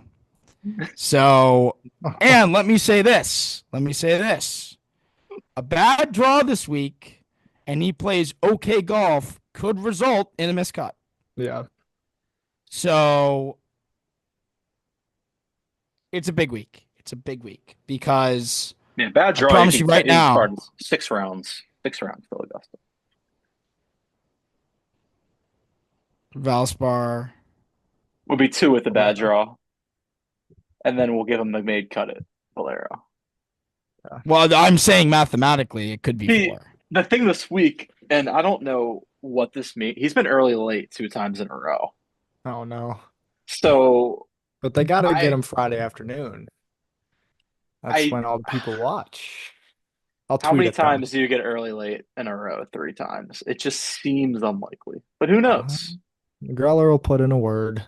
So, and let me say this. Let me say this. A bad draw this week, and he plays okay golf, could result in a miscut. Yeah. So, it's a big week. It's a big week because Yeah, bad I draw. promise you right You can now, start 6 rounds. 6 rounds till Augusta. Valspar, Would be two with the bad Valero. draw, and then we'll give him the made cut it Valero. Yeah. Well, I'm saying mathematically it could be See, 4. the thing this week, and I don't know what this means. He's been early late 2 times in a row. Oh no. So But they got to get I them Friday afternoon. That's I when all the people watch. I'll how tweet many at them. times do you get early late in a row? 3 times. It just seems unlikely. But who knows? Greller will put in a word.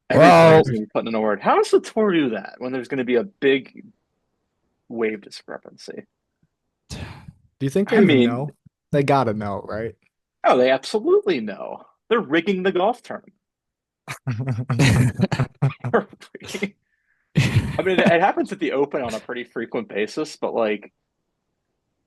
Every player Well, is going to be putting in a word. How does the tour do that when there's going to be a big wave discrepancy? Do you think I they even mean, know? They got to know, right? oh, they absolutely know. They're rigging the golf tournament. I mean, it happens at the Open on a pretty frequent basis, but like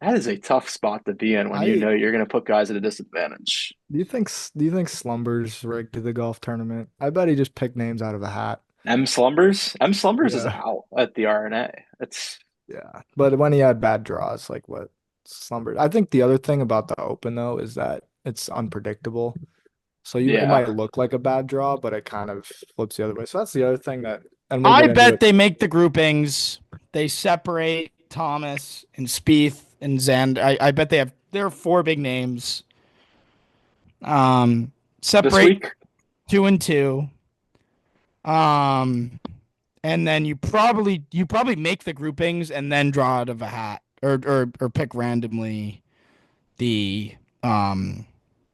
that is a tough spot to be in when you I know you're going to put guys at a disadvantage. do you think Slumber's rigged to the golf tournament? I bet he just picked names out of a hat. M Slumbers is Yeah. out at the RNA. It's Yeah. But when he had bad draws, like what Slumber. I think the other thing about the Open though is that it's unpredictable. So it yeah. might look like a bad draw, but it kind of flips the other way. So that's the other thing that, and we'll I get into bet it. they make the groupings. They separate Thomas and Spieth and Xander. I bet there are four big names. Um, This separate week, 2 and 2. Um, and then you probably make the groupings and then draw out of a hat or pick randomly the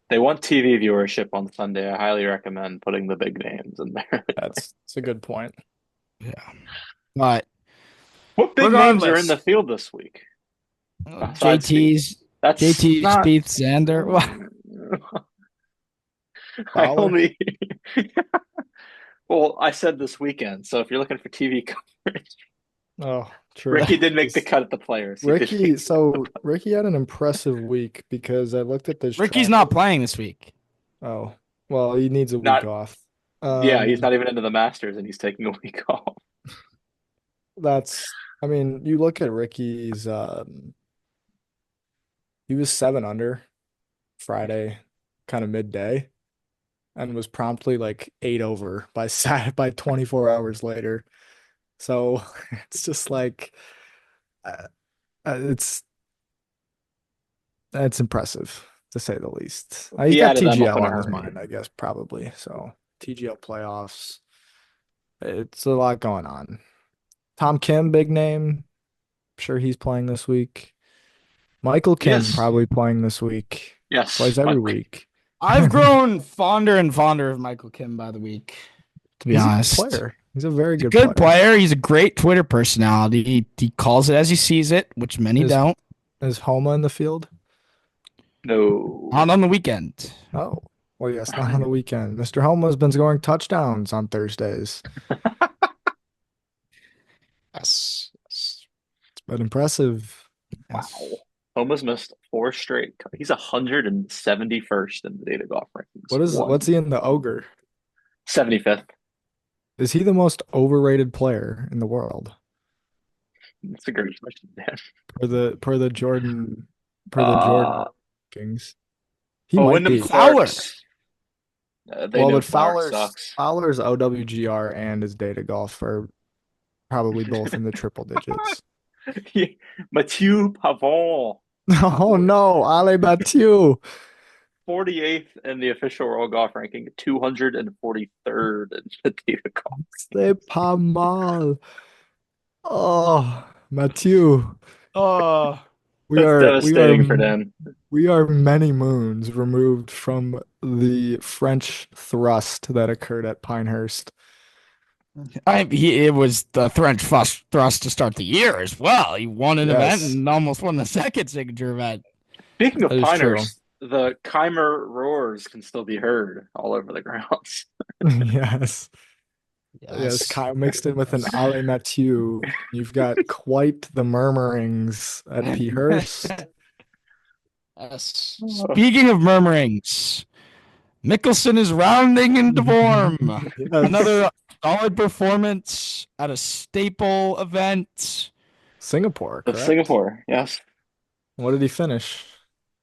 they want TV viewership on Sunday. I highly recommend putting the big names in there. That's a good point. yeah. But What big names are in regardless, the field this week besides Spieth? JT's That's JT not. Spieth Xander. I Fowler? only. Well, I said this weekend. So if you're looking for TV coverage, Oh, true. Ricky did make the cut at the Players. He did Ricky, make so Ricky had an impressive week because I looked at this Ricky's track. not playing this week. Oh, well, he needs a week not. off. Yeah, he's Um, not even into the Masters, and he's taking a week off. I mean, you look at Ricky's, he was 7 under Friday, kind of midday, and was promptly like 8 over by 24 hours later. So it's just like, uh, it's impressive to say the least. He's He got added them up TGL in a on his hurry. mind, I guess, probably. So TGL playoffs, it's a lot going on. Tom Kim, big name. Sure he's playing this week. Michael Kim Yes, probably playing this week. yes. Plays every week. I've grown fonder and fonder of Michael Kim by the week, to be He's a good honest. player. He's a very He's a good good player. player. He's a great Twitter personality. He calls it as he sees it, which many Is don't. is Homa in the field? No. Not on the weekend. Oh, well, yes, not on the weekend. Mr. Homa's been scoring touchdowns on Thursdays. Yes. Yes. It's been impressive. Wow. Yes. Almost missed 4 straight. He's 171st in the data golf rankings. What's he in the ogre? 75th. Is he the most overrated player in the world? That's a great question, Dan. Per the Jordan Uh, Kings. He well, might Wyndham be. Fowler. Clark's. They Well, know but Clark sucks. Fowler's OWGR and his data golf are probably both in the triple digits. Mathieu Pavon, Oh no, Ale Mathieu. 48th in the official world golf ranking, 243rd in the data golf. C'est pas mal. Oh, Mathieu. Oh, We That's are we are devastating for Dan. we are many moons removed from the French thrust that occurred at Pinehurst. it was the thrust to start the year as well. He won an event Yes, and almost won the second signature event. Speaking of that is true. Pinehurst, the Keimer roars can still be heard all over the grounds. Yes. Yes, Yes. Kyle mixed in with an Ale Mathieu. You've got quite the murmurings at P. Hurst. Yes. Speaking of murmurings, Mickelson is rounding into form. Yes. Another solid performance at a staple event. Singapore, correct? Singapore, yes. What did he finish?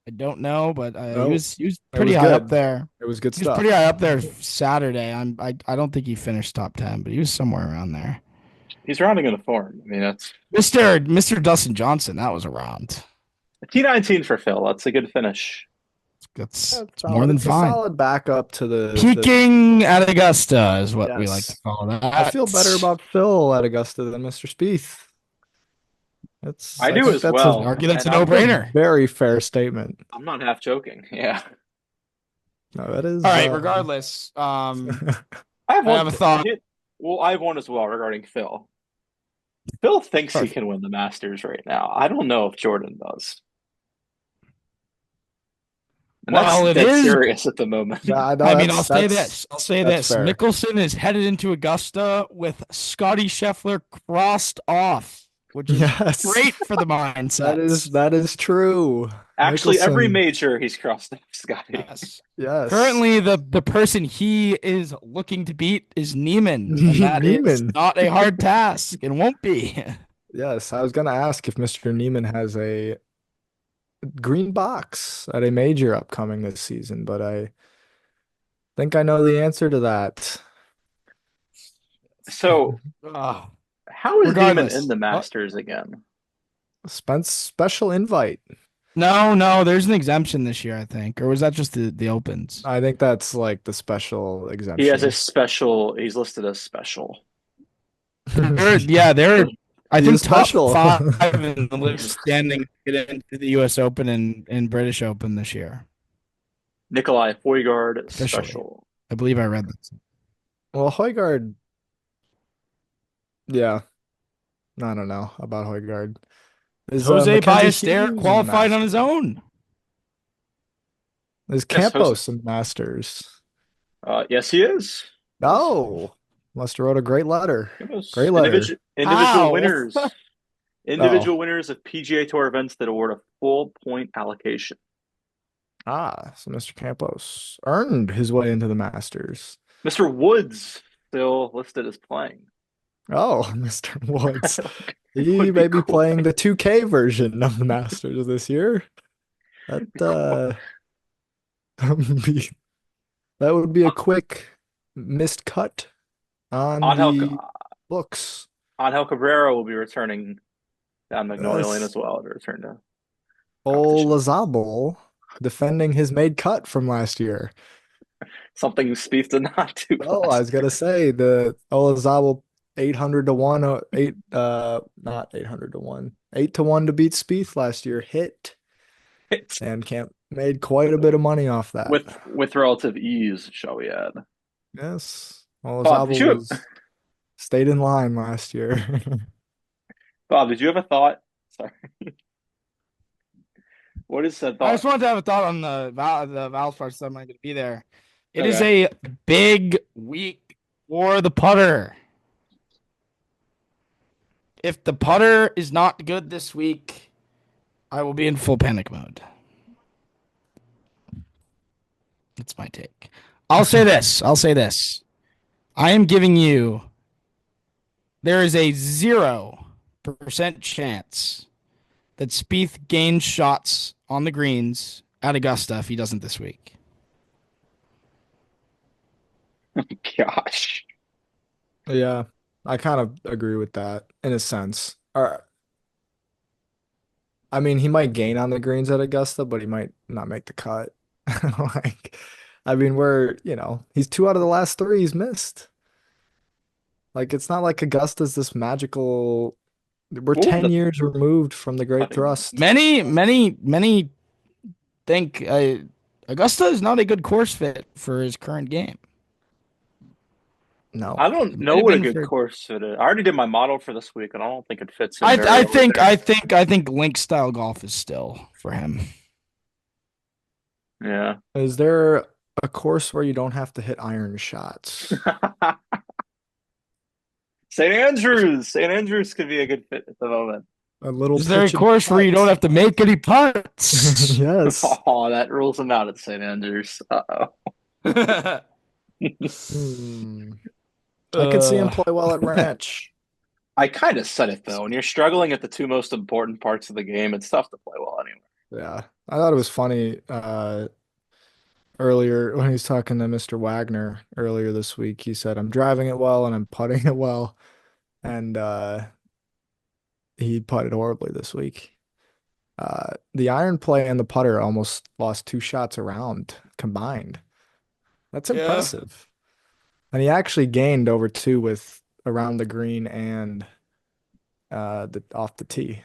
I don't know, but No, he was it pretty was high up good. there. It was good He was stuff. pretty high up there Saturday. I don't think he finished top 10, but he was somewhere around there. He's rounding into form. I mean, that's Mr. Dustin Johnson, that was a round. T19 for Phil. That's a good finish. That's It's more than it's a fine. solid backup to the Peaking at Augusta is what we like to yes. call that. I feel better about Phil at Augusta than Mr. Spieth. I I do think as that's a well, Argue that's and a I'm no-brainer. very fair statement. I'm not half joking. Yeah, No, that is All right, regardless, I have I have one. a thought. Well, I have one as well regarding Phil. Phil thinks he Sure. can win the Masters right now. I don't know if Jordan does, and that's Well, it dead is. serious at the moment. Yeah, I know I mean, I'll say that's this. I'll say that's this. fair. Mickelson is headed into Augusta with Scotty Scheffler crossed off, which is Yes. great for the mindset. That is true. Actually, every Mickelson, major he's crossed off Scotty. Yes. yes. Currently, the person he is looking to beat is Neiman, and that is Neiman. not a hard task and won't be. Yes, I was gonna ask if Mr. Neiman has a green box at a major upcoming this season, but I think I know the answer to that. So, Ah, how is Neiman in regardless. the What? Masters again? Spence special invite. No, there's an exemption this year, I think. Or was that just the opens? I think that's like the special He has a exemption. special. He's listed as special. They're I He is think top special. 5 in the league standing to get into the US Open and British Open this year. Nikolai Højgaard Officially. special. I believe I read that. Well, Højgaard, yeah, I don't know about Højgaard. Is Jose Mackenzie Ballester Hughes in the qualified on his Masters? own. Is Yes, Campos in the Masters? Yes, he is. Oh, must have wrote a great letter. Great letter. Individual How? winners. Oh. Individual winners of PGA Tour events that award a full point allocation. So Mr. Campos earned his way into the Masters. Mr. Woods still listed as playing. Oh, Mr. Woods. He Would be may be cool. playing the 2K version of the Masters this year. That be that would be a quick missed cut on the books. Angel Cabrera will be returning down Magnolia Lane Yes. as well to return to Ol competition. Lazabal defending his made cut from last year. Something Spieth did not do. Oh, I was gonna say the Olazabal 800 to 1, not 800 to 1, 8 to 1 to beat Spieth last year hit, and Camp made quite a bit of money off that. with relative ease, shall we add? Yes, Bob, Olazabal stayed in line last year. Bob, did you have a thought? Sorry. What is that I thought? just wanted to have a thought on the Valspar, so I'm not going to be there. It is Okay. a big week for the putter. If the putter is not good this week, I will be in full panic mode. That's my take. I'll say this. I am giving you, there is a 0% chance that Spieth gains shots on the greens at Augusta if he doesn't this week. Gosh. Yeah, I kind of agree with that in a sense. I mean, he might gain on the greens at Augusta, but he might not make the cut. Like, I mean, he's 2 out of the last 3 he's missed. Like, it's not like Augusta's this magical. We're 10 years removed from the Great Thrust. Many think Augusta is not a good course fit for his current game. No, I don't know what a good course fit is. I already did my model for this week, and I don't think it fits in. I think link style golf is still for him. Yeah. Is there a course where you don't have to hit iron shots? St. Andrews. St. Andrews could be a good fit at the moment. A little. Is there a course where you don't have to make any putts? Yes. Oh, that rules him out at St. Andrews. Uh-oh. I could see him play well at Ranch. I kind of said it, though. When you're struggling at the 2 most important parts of the game, it's tough to play well anyway. Yeah. I thought it was funny earlier when he was talking to Mr. Wagner earlier this week. He said, I'm driving it well and I'm putting it well. And he putted horribly this week. The iron play and the putter almost lost 2 shots around combined. That's Yeah. impressive. And he actually gained over 2 with around the green and the off the tee.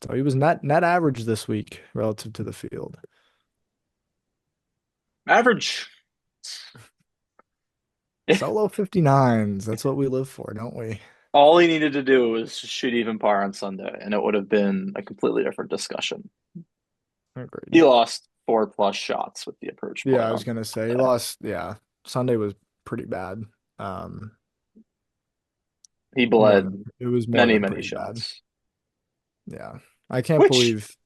So he was net average this week relative to the field. Average. Solo 59s. That's what we live for, don't we? All he needed to do was shoot even par on Sunday, and it would have been a completely different discussion. Agreed. He lost 4+ shots with the approach Yeah, I putt was on gonna say he Sunday. lost. Yeah, Sunday was pretty bad. Um, He more bled than it was more many, than many pretty bad. shots. Yeah, I can't Which believe.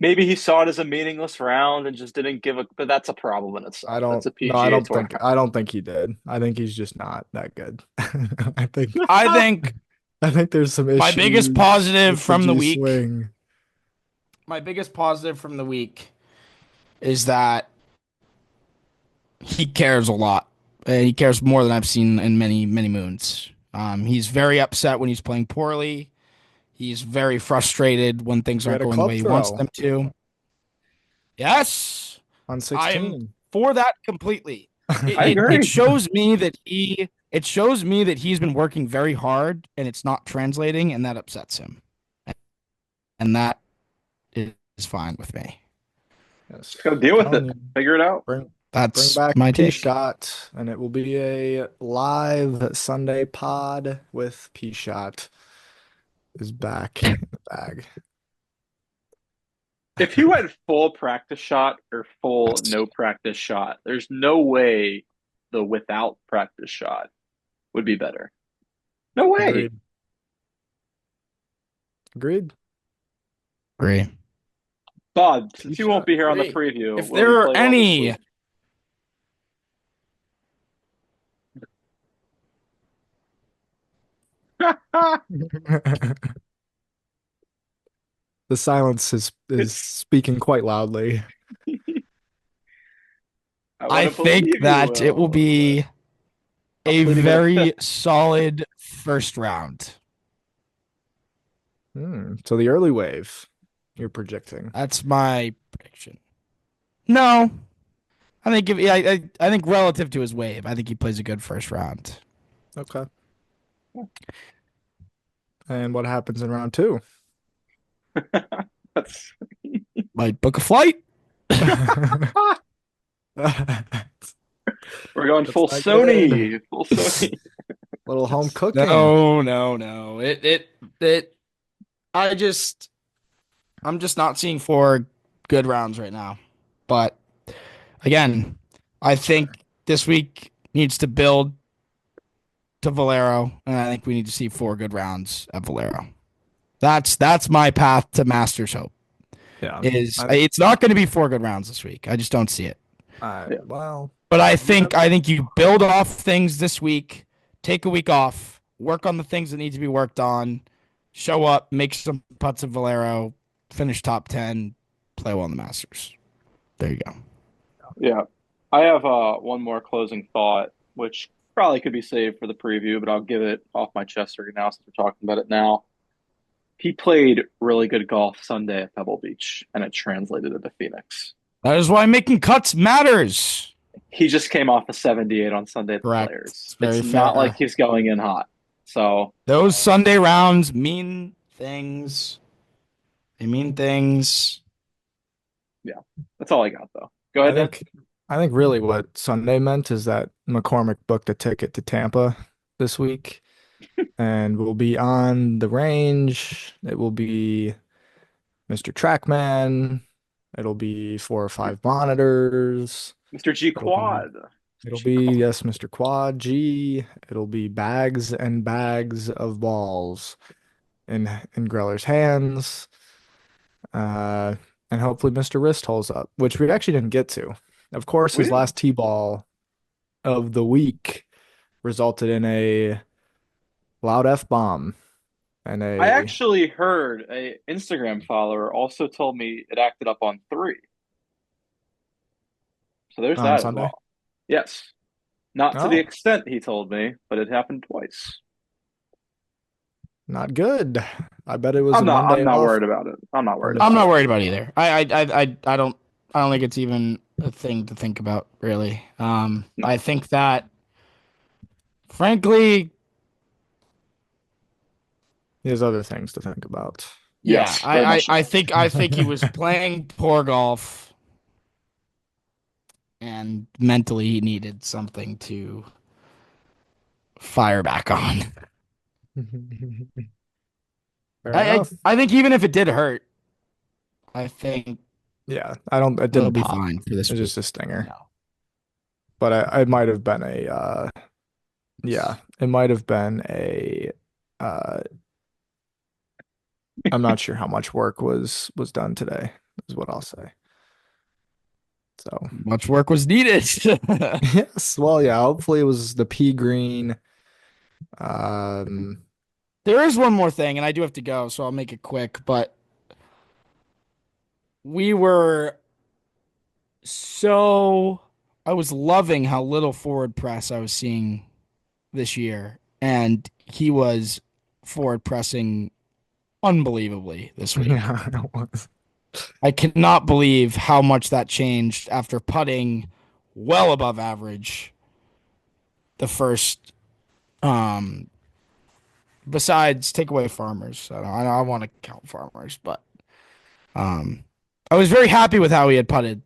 maybe he saw it as a meaningless round and just didn't give a. But that's a problem in I itself. That's don't. a No, I PGA don't Tour think. I problem. don't think he did. I think he's just not that good. I think. I think I think there's some my biggest issues positive with the from the G week, swing. my biggest positive from the week is that he cares a lot. He cares more than I've seen in many, many moons. He's very upset when he's playing poorly. He's very frustrated when things We aren't had a going the club way he wants throw them to. Yes, on I am 16. for that completely. It, I it it agree. shows me that he's been working very hard and it's not translating, and that upsets him. And that is fine with me. Yes, Just gotta deal with telling it. you, Figure it out. bring That's back my P take. Shot, and it will be a live Sunday pod with P Shot is back in the bag. If he went full practice shot or full That's no practice shot, there's no way the without practice shot would be better. No way. Agreed. Agreed. agree. Bob, P since you won't Shot. be here on the Agree. preview, If what did there he are play well this any week? The silence is speaking quite loudly. I want I to think believe you that it will will, but be I'm a pleading the fifth. very solid first round. So the early wave you're projecting. That's my prediction. No, I think relative to his wave, I think he plays a good first round. Okay. And what happens in round two? That's Might book a flight. we're going That's full not good. Sony. Full Sony. Little home cooking. No, no, no. It. I just, I'm just not seeing 4 good rounds right now. But again, I think this week needs to build to Valero, and I think we need to see 4 good rounds at Valero. That's my path to Masters hope. Yeah. Is I, it's not going to be 4 good rounds this week. I just don't see it. Yeah. well, But you never, I think you build off things this week, take a week off, work on the things that need to be worked on, show up, make some putts of Valero, finish top 10, play well in the Masters. There you go. Yeah. I have one more closing thought, which probably could be saved for the preview, but I'll give it off my chest right now since we're talking about it now. He played really good golf Sunday at Pebble Beach, and it translated into Phoenix. That is why making cuts matters. He just came off a 78 on Sunday at the Correct. It's Players. very It's not like fair. he's going in hot. So, Those Sunday rounds mean things. They mean things. yeah, that's all I got, though. Go I ahead, Dan. think I think really what Sunday meant is that McCormick booked a ticket to Tampa this week and will be on the range. It will be Mr. Trackman. It'll be 4 or 5 monitors. Mr. G It'll be Quad. Mr. it'll G be Quad. yes, Mr. Quad G. It'll be bags and bags of balls in Greller's hands. Uh, and hopefully Mr. Wrist holds up, which we actually didn't get to. Of course, We his didn't. last tee ball of the week resulted in a loud F bomb and I a actually heard a Instagram follower also told me it acted up on 3. So there's on that as Sunday. well. Yes. Not to the Oh, extent he told me, but it happened twice. not good. I bet it was I'm a not. I'm Monday not off. worried about it. I'm not worried I'm about not it. worried about either. I don't think it's even a thing to think about, really. No. I think that, frankly, He has other things to think about. yeah, Yes, very much so. I think he was playing poor golf, and mentally he needed something to fire back on. Fair enough. I think even if it did hurt, I think Yeah, I don't. It it'll didn't be pop. fine for this It's week. just a stinger. No. But I might have been a. Yeah, it might have been a. Uh, I'm not sure how much work was done today. Is what I'll say. So Much work was needed. yes, well, yeah. Hopefully, it was the pea green. Um, There is one more thing, and I do have to go, so I'll make it quick. But we were so I was loving how little forward press I was seeing this year, and he was forward pressing unbelievably this week. yeah, it was. I cannot believe how much that changed after putting well above average the first besides take away farmers. I want to count farmers, but um I was very happy with how he had putted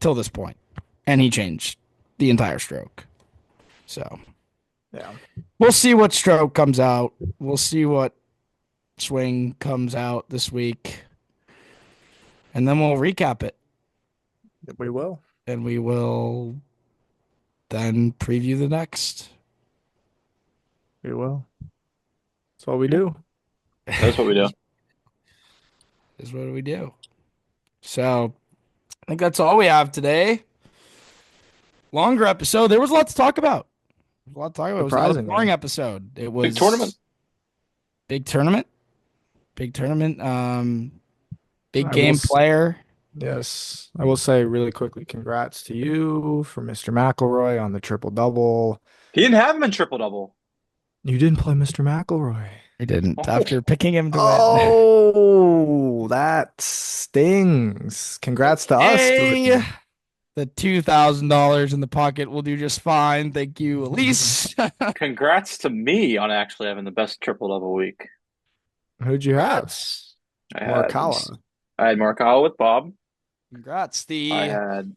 till this point, and he changed the entire stroke. So Yeah, we'll see what stroke comes out. We'll see what swing comes out this week, and then we'll recap it, we will. and we will then preview the next. We will. That's what we do. That's what we do. Is what we do. So I think that's all we have today. Longer episode. There was a lot to talk about. There was a lot to talk about. It was not a Surprisingly. boring episode. It was Big tournament. Big tournament. Big tournament. Big I will game s- player. Yes, I will say really quickly, congrats to you for Mr. McElroy on the triple double. He didn't have him in triple double. You didn't play Mr. McElroy. I didn't Oh, after picking him to win. Oh, that stings. Congrats to us. Hey, the $2,000 in the pocket will do just fine. Thank you, Elise. congrats to me on actually having the best triple double week. Who'd you have? I had Morikawa. I had Morikawa with Bob. Congrats. I had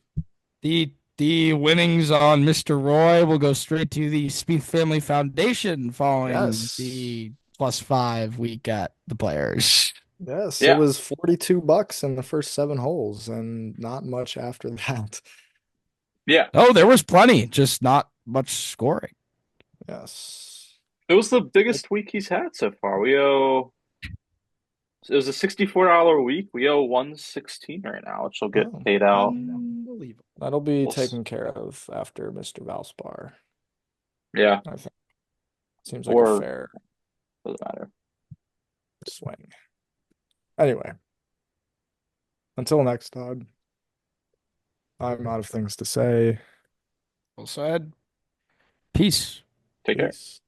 The winnings on Mr. Roy will go straight to the Spieth Family Foundation following Yes. the +5 week at the Players. Yes, Yeah. it was $42 in the first 7 holes and not much after that. yeah. Oh, there was plenty, just not much scoring. Yes. It was the biggest week he's had so far. It was a $64 week. We owe 116 right now, which will get Oh. paid out. Unbelievable. That'll be We'll s- taken care of after Mr. Valspar, Yeah, I think. Seems like a or fair doesn't matter. swing. Anyway, until next time, I'm out of things to say. Well said. Peace. Take care. Peace.